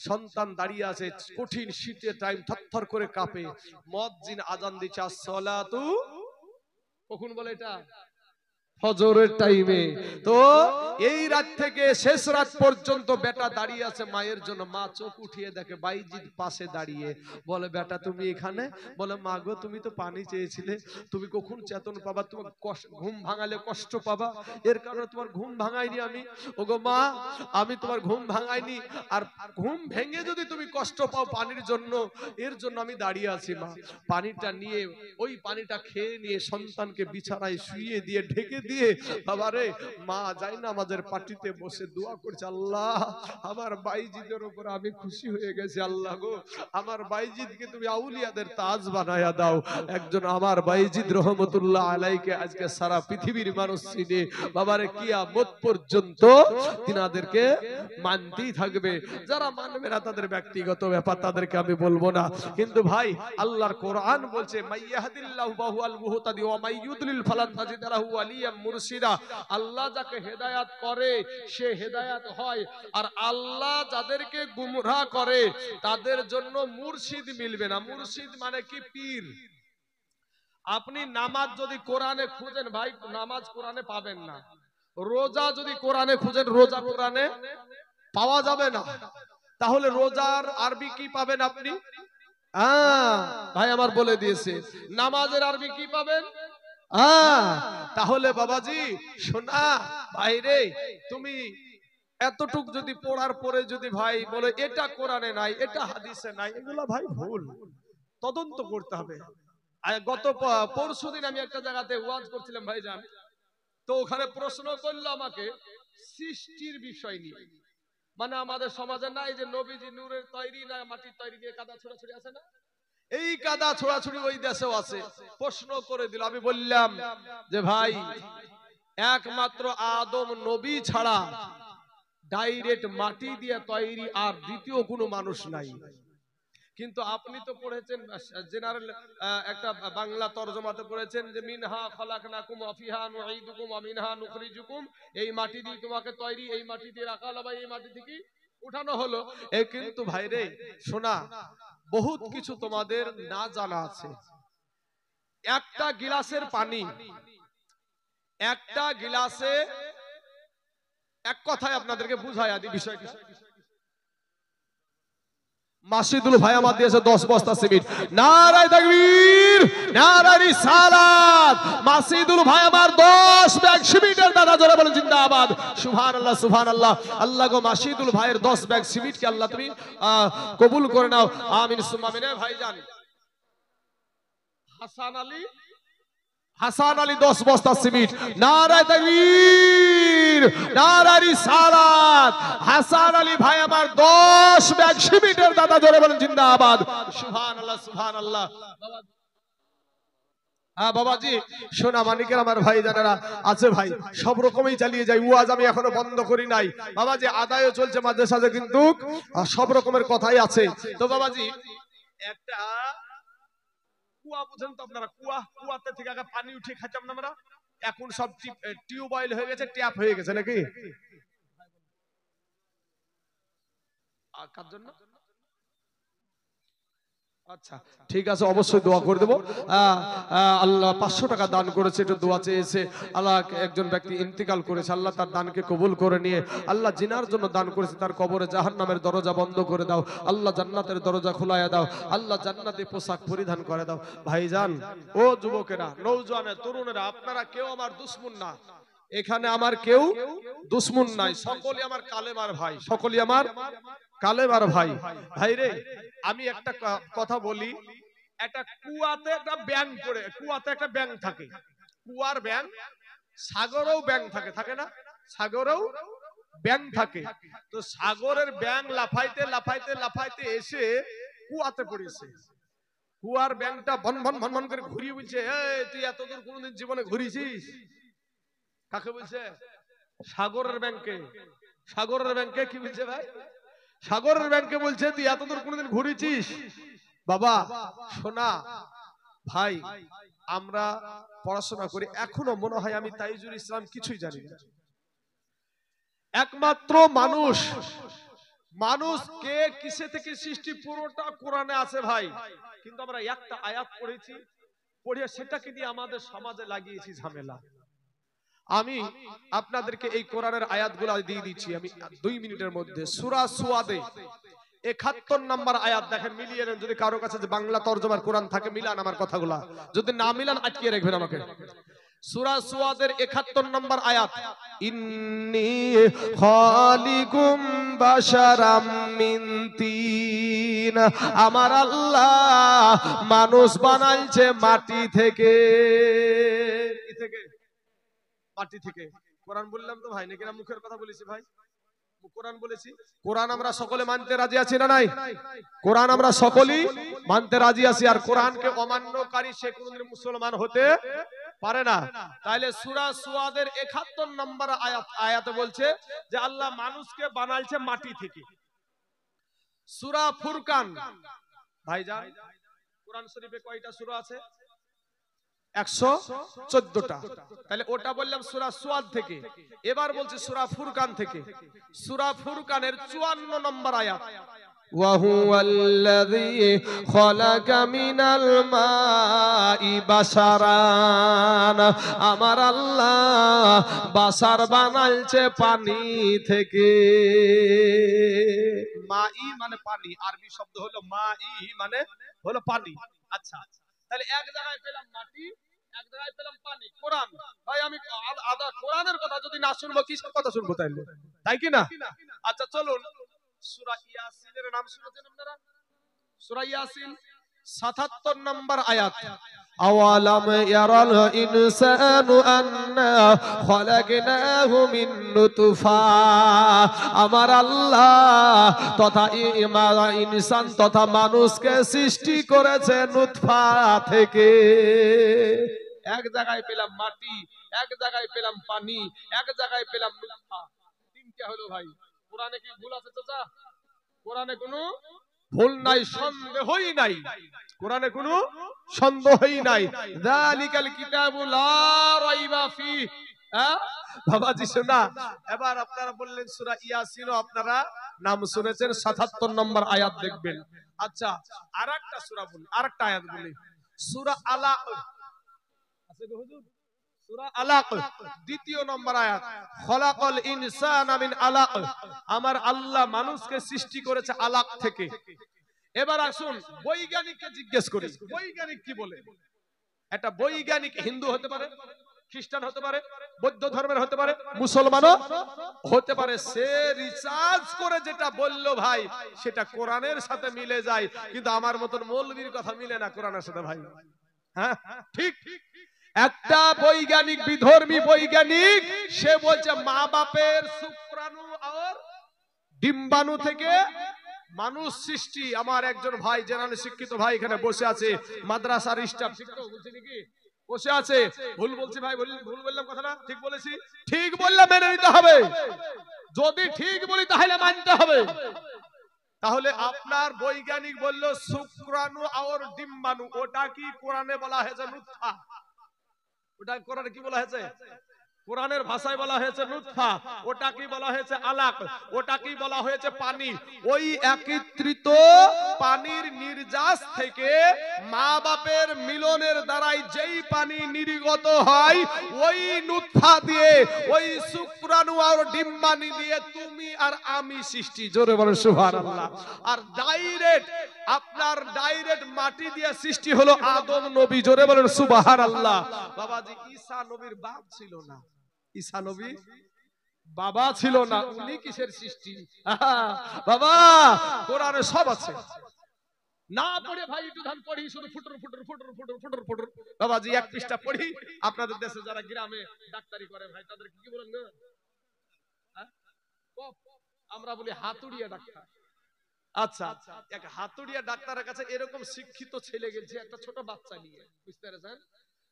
সন্তান দাঁড়িয়ে আছে, কঠিন শীতের টাইম, থরথর করে কাঁপে। মুয়াজ্জিন আজান দিচ্ছে, আসসালাতু, কখন বলে এটা? ফজরের টাইমে। তো এই রাত থেকে শেষ রাত পর্যন্ত বেটা দাঁড়িয়ে আছে মায়ের জন্য। মা চোখ উঠিয়ে দেখে বাইজিদ পাশে দাঁড়িয়ে। বলে, বেটা তুমি এখানে? বলে, মা গো তুমি তো পানি চেয়েছিলে, তুমি কখন চেতন পাবা? তোমার ঘুম ভাঙালে কষ্ট পাবা, এর কারণে তোমার ঘুম ভাঙাইনি আমি। ওগো মা, আমি তোমার ঘুম ভাঙাইনি, আর ঘুম ভেঙে যদি তুমি কষ্ট পাও পানির জন্য, এর জন্য আমি দাঁড়িয়ে আছি। মা পানিটা নিয়ে, ওই পানিটা খেয়ে নিয়ে সন্তানকে বিছানায় শুইয়ে দিয়ে ঢেকে দিয়ে, বাবারে মা যাই না আমাদের পার্টিতে বসে দোয়া করছে, আল্লাহ আমার বাইজিদের উপর আমি খুশি হয়ে গেছি। আল্লাহ গো, আমার বাইজিদকে তুমি আউলিয়াদের তাজ বানায়া দাও। একজন আমার বাইজিদ রহমতুল্লাহ আলাইকে আজকে সারা পৃথিবীর মানুষ চিনে। বাবারে কিয়ামত পর্যন্ত তিনাদেরকে মানতেই থাকবে। যারা মানবে না তাদের ব্যক্তিগত ব্যাপার, তাদেরকে আমি বলবো না। কিন্তু ভাই আল্লাহর কোরআন বলছে, মাইয়াহদিল্লাহু ফাহুয়াল মুহতাদি ওয়া মাইয়ুদলিল ফালান তাজিদ লাহু ওয়ালিয়াম মুরশিদা। আল্লাহ যাকে হেদায়েত করে সে হেদায়েত হয়, আর আল্লাহ যাদেরকে গুমরাহ করে তাদের জন্য মুর্শিদ মিলবে না। মুর্শিদ মানে কি? পীর। আপনি নামাজ যদি কোরআনে খুঁজেন ভাই, নামাজ কোরআনে পাবেন না। রোজা যদি কোরআনে খুঁজেন, রোজা কোরআনে পাওয়া যাবে না। তাহলে রোজার আরবি কি পাবেন আপনি? ভাই আমার বলে দিয়েছে। নামাজের আরবি কি পাবেন? তাহলে বাবাজি শোনা, ভাইরে তুমি এতটুক যদি পড়ার পরে যদি ভাই বলে এটা কোরআনে নাই, এটা হাদিসে নাই, এগুলো ভাই ভুল, তদন্ত করতে হবে। গত পরশুদিন আমি একটা জায়গাতে ওয়াজ করছিলাম ভাইজান, তো ওখানে প্রশ্ন করলো আমাকে সৃষ্টির বিষয় নিয়ে। মানে আমাদের সমাজে নাই যে নবীজি নূরের তৈরি না মাটির তৈরি দিয়ে কাদা ছোড়াছুড়ি আছে না? এই কাদা ছোড়াছুড়ি ওই দেশেও আছে। প্রশ্ন করে দিল। আমি বললাম যে ভাই, একমাত্র আদম নবী ছাড়া ডাইরেক্ট মাটি দিয়ে তৈরি আর দ্বিতীয় কোনো মানুষ নাই। কিন্তু আপনি তো পড়েছেন জেনারেল একটা বাংলা তরজমাতে পড়েছেন যে মিনহা খলাকনাকুম ওয়া ফিহা নুঈদুকুম ওয়া মিনহা নুখরিজুকুম। এই মাটি দিয়ে তোমাকে তৈরি, এই মাটি দিয়ে রাখা হলো, এই মাটি থেকে উঠানো হলো। এই কিন্তু ভাইরে শোনা, বহুত কিছু তোমাদের না জানা আছে। একটা গিলাসের পানি, একটা গিলাসে, এক কথায় আপনাদেরকে বুঝাই আদি বিষয়টা। মাসিদুল ভাই আমার দিয়েছে 10 বস্তা সিমেন্ট। নারায়ে তাকবীর, নারায়ে রিসালাত। মাসিদুল ভাই আমার 10 ব্যাগ সিমেন্টের দাদা, জোরে বলেন জিন্দাবাদ। সুবহানাল্লাহ সুবহানাল্লাহ। আল্লাহ গো মাসিদুল ভাইয়ের 10 ব্যাগ সিমেন্টকে আল্লাহ তুমি কবুল করে নাও, আমিন সুম্মা আমিন। ভাইজান হাসান আলী 10 বস্তা সিমেন্ট। নারায়ে তাকবীর, নারায়ে রিসালাত। হাসান আলী ভাই আমার 10 ব্যাগ সিমেন্টের দাদা, জোরে বলেন জিন্দাবাদ। সুবহানাল্লাহ সুবহানাল্লাহ। বাবাজি সোনা মানিকের আমার ভাই জানেরা আছে ভাই, সব রকমই চালিয়ে যাই। ওয়াজ আমি এখনো বন্ধ করি নাই বাবাজি, আদায়ও চলছে মাঝে সাঝে, কিন্তু সব রকমের কথাই আছে। তো বাবাজি একটা কুয়া বুঝেন তো আপনারা? কুয়াতে থেকে আগে পানি উঠিয়ে খাইতাম না আমরা, এখন সব টিউবওয়েল হয়ে গেছে, ট্যাপ হয়ে গেছে নাকি? কার জন্য? আচ্ছা ঠিক আছে, অবশ্যই দোয়া করে দেবো। আল্লাহ 500 টাকা দান করেছে, একটু দোয়া চেয়েছে। আল্লাহ একজন ব্যক্তি ইন্তিকাল করেছে, আল্লাহ তার দানকে কবুল করে নিয়ে, আল্লাহ জিনার জন্য দান করেছে তার কবরে জাহান্নামের দরজা বন্ধ করে দাও, আল্লাহ জান্নাতের দরজা খোলায়া দাও, আল্লাহ জান্নাতি পোশাক পরিধান করে দাও। ভাইজান ও যুবকেরা, নওজোয়ানে তরুণেরা, আপনারা কেউ আমার দুশমন না। এখানে আমার কেউ দুশ্মন নাই, সকলে আমার কালেমার ভাই, সকলে আমার কালেমার ভাই। ভাই রে, আমি একটা কথা বলি, একটা কুয়াতে একটা ব্যাঙ পড়ে, কুয়াতে একটা ব্যাঙ থাকে, কুয়ার ব্যাঙ, সাগরেও ব্যাঙ থাকে, থাকে না? সাগরেও ব্যাঙ থাকে। তো সাগরের ব্যাঙ লাফাইতে লাফাইতে লাফাইতে এসে কুয়াতে পড়েছে। কুয়ার ব্যাঙটা ভন ভন ভন ভন করে ঘুরিয়ে বলছে, এই তুই এতদূর কোনোদিন জীবনে ঘুরিয়েছিস? কাকে বলছে? সাগরের ব্যাংকে। সাগরের ব্যাংকে কি বলছে ভাই? সাগরের ব্যাংকে বলছে তুই এতদূর কোনোদিন ঘুরেছিস? বাবা শোনা ভাই, আমরা পড়াশোনা করি, এখনো মনে হয় আমি তাইজুল ইসলাম কিছুই জানি না। একমাত্র মানুষ, মানুষ কে কিসে থেকে সৃষ্টি পুরোটা কোরআনে আছে ভাই, কিন্তু আমরা একটা আয়াত পড়েছি, পড়ে সেটাকে দিয়ে আমাদের সমাজে লাগিয়েছি ঝামেলা। আমি আপনাদেরকে এই কোরআনের আয়াতগুলো দিয়ে দিচ্ছি আমি 2 মিনিটের মধ্যে। সূরা সুয়াদে 71 নম্বর আয়াত দেখেন, মিলিয়ে নেন। যদি কারো কাছে যে বাংলা তরজমার কোরআন থাকে মিলান আমার কথাগুলা, যদি না মিলান আটকিয়ে রাখবেন আমাকে। সূরা সুয়াদের 71 নম্বর আয়াত, ইন্নী খালিকুম বাশারাম মিন তিন, আমার আল্লাহ মানুষ বানাইছে মাটি থেকে। কি থেকে? মাটি থেকে। কোরআন বললাম তো ভাই, নাকি না মুখের কথা বলেছি ভাই? কোরআন বলেছি। কোরআন আমরা সকলে মানতে রাজি আছি না নাই? কোরআন আমরা সকলেই মানতে রাজি আছি, আর কোরআনকে অমান্যকারী সে কোনদিন মুসলমান হতে পারে না। তাইলে সূরা সুয়াদের 71 নম্বর আয়াতে বলছে যে আল্লাহ মানুষকে বানাইছে মাটি থেকে। সূরা ফুরকান ভাইজান, কোরআন শরীফে কয়টা সূরা আছে? 114টা। তাহলে ওটা বললাম সূরা সুয়াদ থেকে, এবার বলছি সূরা ফুরকান থেকে। সূরা ফুরকানের 54 নম্বর আয়াত, ওয়া হুয়াল্লাযী খালাকা মিনাল মাই বাশারান, আমার আল্লাহ বাশার বানাইছে পানি থেকে। মাই মানে পানি, আরবি শব্দ হলো মাই মানে হলো পানি। আচ্ছা, তাহলে এক জায়গায় পেলাম মাটি, এক জায়গায় পেলাম পানি। কোরআন ভাই, আমি আদা কোরআনের কথা যদি না শুনবো কিসের কথা শুনবো তাইলে? তাই কি না? আচ্ছা চলুন, সূরা ইয়াসিনের নাম শুনেছেন আপনারা? সূরা ইয়াসিন 77 নম্বর আয়াত, আওয়ালাম ইয়ারাল ইনসানু আন্না খালাকনাহু মিন নুতফা, আমার আল্লাহ তথা ইনসান তথা মানুষকে সৃষ্টি করেছে নুতফা থেকে। এক জায়গায় পেলাম মাটি, এক জায়গায় পেলাম পানি, এক জায়গায় পেলাম নুতফা। তিনটা হলো ভাই। কোরআনে কি ভুল আছে চাচা? কোরআনে কোনো ভুল নাই, সন্দেহই নাই। কোরআনে কোনো সন্দেহই নাই। যালিকাল কিতাবু লা রাইবা ফিহি। বাবাজি শোনা, এবার আপনারা বললেন সূরা ইয়াসিন আপনারা নাম শুনেছেন, 77 নম্বর আয়াত দেখবেন। আচ্ছা আরেকটা সূরা বলি, আরেকটা আয়াত বলি, সূরা আলাক আছে গো হুজুর? সূরা আলাক 2 নম্বর আয়াত, খলাকাল ইনসানা মিন আলাক, আমার আল্লাহ মানুষকে সৃষ্টি করেছে আলাক থেকে। এবার আসুন বৈজ্ঞানিককে জিজ্ঞেস করি, বৈজ্ঞানিক কি বলে? একটা বৈজ্ঞানিক হিন্দু হতে পারে, খ্রিস্টান হতে পারে, বৌদ্ধ ধর্মের হতে পারে, মুসলমানও হতে পারে। সে রিসার্চ করে যেটা বললো ভাই সেটা কোরআনের সাথে মিলে যায়, কিন্তু আমার মতন মৌলবীর কথা মিলে না কোরআনের সাথে ভাই। হ্যাঁ ঠিক। একটা বৈজ্ঞানিক, বিধর্মী বৈজ্ঞানিক, সে বলছে মা বাপের শুক্রাণু আর ডিম্বাণু থেকে মানুষ সৃষ্টি। আমার একজন ভাই জেনারেল শিক্ষিত ভাই এখানে বসে আছে, মাদ্রাসার স্টাফ, ঠিক তো বলছি নাকি? বসে আছে। ভুল বলছি ভাই? ভুল বললাম কথাটা? ঠিক বলেছি? ঠিক বললে মেনে নিতে হবে, যদি ঠিক বলি তাহলে মানতে হবে। তাহলে আপনার বৈজ্ঞানিক বলল শুক্রাণু আর ডিম্বাণু, ওটা কি কোরআনে বলা হয়েছে নুতফা? ওটা কোরআনে কি বলা হয়েছে? কোরআনের ভাষায় বলা হয়েছে নুতফা। ওটা কি বলা হয়েছে? আলাক। ওটা কি বলা হয়েছে? পানি। ওই একত্রিত পানির নির্যাস থেকে মা বাপের মিলনের দ্বারাই যেই পানি নির্গত হয়, ওই নুতফা দিয়ে, ওই শুক্রাণু আর ডিম্বাণু দিয়ে তুমি আর আমি সৃষ্টি। জোরে বলেন সুবহানাল্লাহ। আর ডাইরেক্ট আপনার ডাইরেক্ট মাটি দিয়ে সৃষ্টি হলো আদম নবী। জোরে বলেন সুবহানাল্লাহ। বাবাজি ঈসা নবীর বাপ ছিল না, ঈসা নবী বাবা ছিল না, উনি কিসের সৃষ্টি? বাবা কোরআনে সব আছে। না পড়ে ভাই একটু ধান পড়ি, শুধু ফুটুর ফুটুর ফুটুর ফুটুর ফুটুর ফুটুর। বাবাজি এক পৃষ্ঠা পড়ি। আপনাদের দেশে যারা গ্রামে ডাক্তারি করে ভাই তাদের কি বলেন না, আমরা বলি হাতুড়িয়া ডাক্তার। আচ্ছা, এক হাতুড়িয়া ডাক্তারের কাছে এরকম শিক্ষিত ছেলে গেছে একটা ছোট বাচ্চা নিয়ে, বুঝতে পেরেছেন?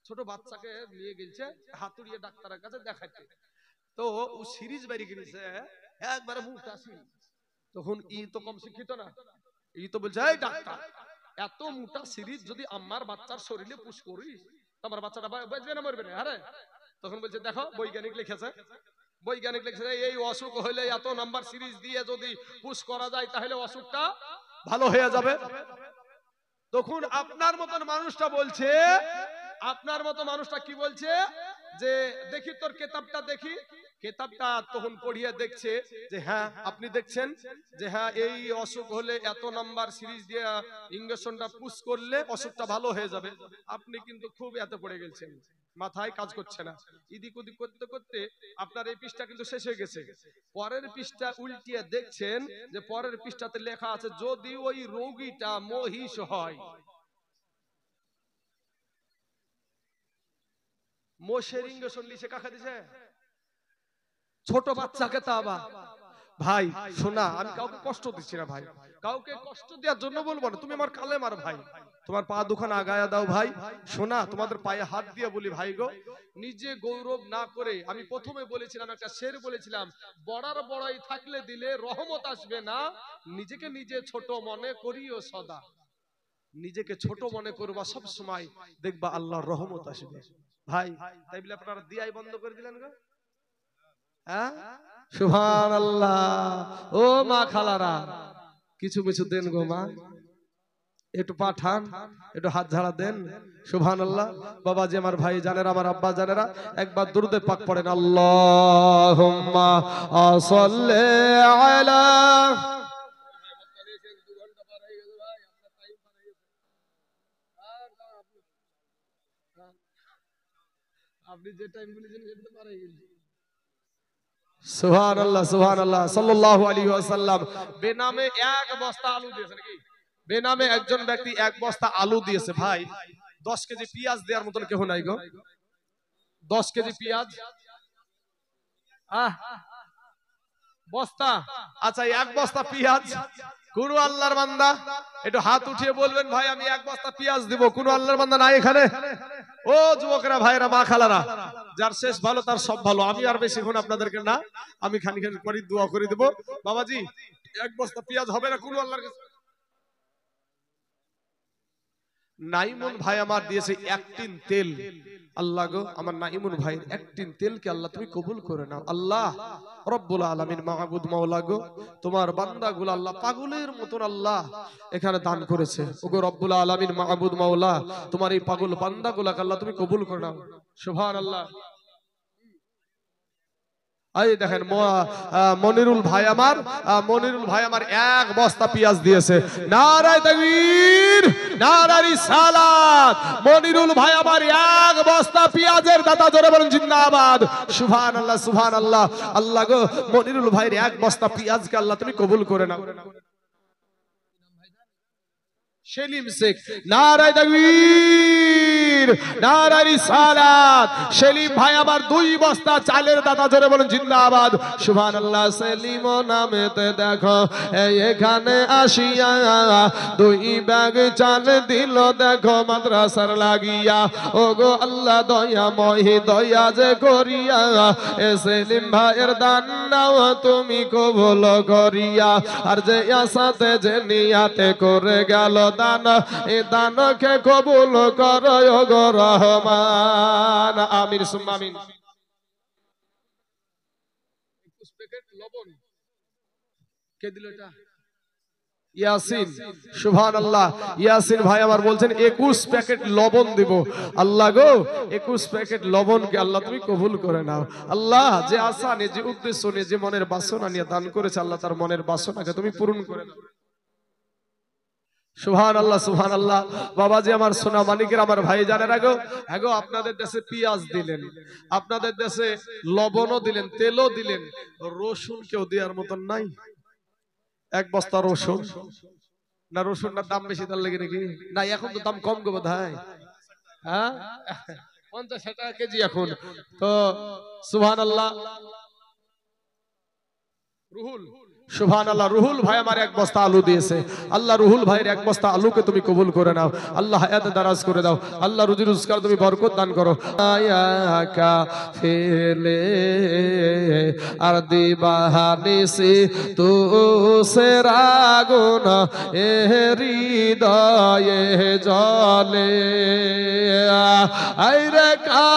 ছোট বাচ্চাকে নিয়ে গেছে হাতুড়িয়া ডাক্তারের কাছে দেখাইতে। তো ও সিরিজ বাইরে গেছে একবারে মুখটা সিরিজ। তখন ই তো কম শিক্ষিত না, ই তো বলছে এই ডাক্তার এত মোটা সিরিজ যদি আমার বাচ্চার শরীরে পুশ করিস তোমার বাচ্চাটা বাঁচবে না মরবে না? আরে তখন বলছে দেখো বৈজ্ঞানিক লিখেছে, বৈজ্ঞানিক লিখেছে এই অসুখ হইলে এত নাম্বার সিরিজ দিয়ে যদি পুশ করা যায় তাহলে অসুখটা ভালো হয়ে যাবে। তখন আপনার মতন মানুষটা বলছে, আপনার মতো মানুষটা কি বলছে যে দেখি তোর কেতাবটা দেখি। কেতাবটা তখন পড়িয়ে দেখছে যে হ্যাঁ আপনি দেখছেন যে হ্যাঁ এই অসুখ হলে এত নাম্বার সিরিজ দিয়ে ইনজেকশনটা পুশ করলে অসুখটা ভালো হয়ে যাবে। আপনি কিন্তু খুব এত পড়ে গেছেন, মাথায় কাজ করছে না। ইদিক ওদিক করতে করতে আপনার এই পৃষ্ঠা কিন্তু শেষ হয়ে গেছে। পরের পৃষ্ঠা উল্টিয়ে দেখছেন যে পরের পৃষ্ঠাতে লেখা আছে যদি ওই রোগীটা মহিষ হয়, মোষের ইনজেকশন লিখে কাকে দিছে? ছোট বাচ্চাকে। তা ভাই শোনা, আমি কাউকে কষ্ট দিচ্ছি না ভাই, কাউকে কষ্ট দেওয়ার জন্য বলবো না। তুমি আমার কালেমার ভাই, তোমার পা দুখানা আগায়া দাও ভাই। শোনা, তোমাদের পায়ে হাত দিয়ে বলি ভাই গো, নিজে গৌরব না করে, আমি প্রথমে বলেছিলাম একটা শের বলেছিলাম, বড়ার বড়াই থাকলে দিলে রহমত আসবে না, নিজেকে নিজে ছোট মনে করিও সদা। নিজেকে ছোট মনে করবা সব সময়, দেখবা আল্লাহর রহমত আসবে ভাই। তাই বলে আপনারা দিয়াই বন্ধ করে দিলেন গো? হ্যাঁ সুবহানাল্লাহ। ও মা খালারা কিছু কিছু দেন গো মা, একটু পাঠান, একটু হাত ঝাড়া দেন। সুবহানাল্লাহ। বাবাজি আমার ভাই জানেরা, আমার আব্বা জানেরা, একবার দুরূদে পাক পড়েন, আল্লাহুম্মা সাল্লি আলা। আপনি যে টাইম বলেছেন সেটা তো পারে গেছে। সুবহানাল্লাহ সুবহানাল্লাহ সাল্লাল্লাহু আলাইহি ওয়াসাল্লাম বেনামে এক বস্তা আলু দিয়েছে নাকি? বেনামে একজন ব্যক্তি এক বস্তা আলু দিয়েছে ভাই। 10 কেজি পেঁয়াজ দেওয়ার মতন কেউ নাই গো। 10 কেজি পেঁয়াজ বস্তা। আচ্ছা এক বস্তা পেঁয়াজ কোন আল্লাহর বান্দা একটু হাত উঠিয়ে বলবেন ভাই আমি এক বস্তা পেঁয়াজ দিব? কোন আল্লাহর বান্দা নাই এখানে? ও যুবকেরা ভাইরা মা খালারা, যার শেষ ভালো তার সব ভালো। আমি আর বেশিক্ষণ আপনাদেরকে না, আমি খানি খানি করে দোয়া করে দেব। বাবাজি এক বস্তা পেঁয়াজ হবে না কোন আল্লাহর কাছে? নাইমুন ভাই আমার দিয়েছে 1 টিন তেল। আল্লাহ গো আমার নাইমুন ভাই 1 টিন তেলকে আল্লাহ তুমি কবুল করে নাও। আল্লাহ রব্বুল আলামিন মাহবুদ মাওলা গো, তোমার বান্দাগুলো আল্লাহ পাগলের মতন আল্লাহ এখানে দান করেছে। ওগো রব্বুল আলামিন মাহবুদ মাওলা, তোমার এই পাগল বান্দাগুলোকে আল্লাহ তুমি কবুল করে নাও। সুবহানাল্লাহ। এই দেখেন মনিরুল ভাই আমার, মনিরুল ভাই আমার এক বস্তা পেঁয়াজ দিয়েছে। নারায়ে তাকবীর, নারায়ে রিসালাত। মনিরুল ভাই আমার এক বস্তা পেঁয়াজের দাতা, জোরে বলেন জিন্দাবাদ। সুবহানাল্লাহ সুবহানাল্লাহ। আল্লাহ গো মনিরুল ভাইয়ের এক বস্তা পেঁয়াজকে আল্লাহ তুমি কবুল করে নাও। সেলিম শেখ নারায়ে তাকবীর, নারায়ে রিসালাত। সেলিম ভাই আমার 2 বস্তা চালের দাতা, জোরে বলেন জিন্দাবাদ। সুবহানাল্লাহ। সেলিম নামেতে দেখো এখানে আসিয়া 2 ব্যাগ চাল দিল দেখো মাদ্রাসার লাগিয়া। ওগো আল্লাহ দয়াময় দয়া যে করিয়া, এ সেলিম ভাইয়ের দান নাও তুমি কবুল করিয়া। আর যে আশাতে যে নিয়াতে করে গেল দান, এ দানকে কবুল করো গো রহমান। আমিন সুম্মা আমিন। 21 প্যাকেট লবণ কে দিল এটা? ইয়াসিন। সুবহানাল্লাহ। ইয়াসিন ভাই আমার বলছেন 21 প্যাকেট লবণ দিব। আল্লাহ গো 21 প্যাকেট লবণকে আল্লাহ তুমি কবুল করে নাও। আল্লাহ যে আশা নিয়ে, যে উদ্দেশ্য নিয়ে, যে মনের বাসনা নিয়ে দান করেছে, আল্লাহ তার মনের বাসনাকে তুমি পূরণ করে নাও। সুবহানাল্লাহ সুবহানাল্লাহ। বাবাজি আমার সোনা মানিকের আমার ভাই জানেন আগো আগো আপনাদের দেশে পেঁয়াজ দিলেন, আপনাদের দেশে লবণও দিলেন, তেলও দিলেন, রসুন কেউ দেওয়ার মতন নাই। এক বস্তা রসুন, না রসুনটার দাম বেশি তার লেগে নাকি? না এখন তো দাম কম গো বোধহয়, হ্যাঁ 50 টাকা কেজি এখন তো। সুবহানাল্লাহ। রুহুল, সুবহানাল্লাহ। রুহুল ভাই আমার এক বস্তা আলু দিয়েছে। আল্লাহ রুহুল ভাইয়ের এক বস্তা আলুকে তুমি কবুল করে নাও। আল্লাহ হায়াত দারাজ করে দাও। আল্লাহ রুজি রোজগার তুমি বরকত দান করো। আয়াকা ফেলে আর দিবাহানি সে তো সে রাগুন এ হৃদয়ে জলে আইরে কা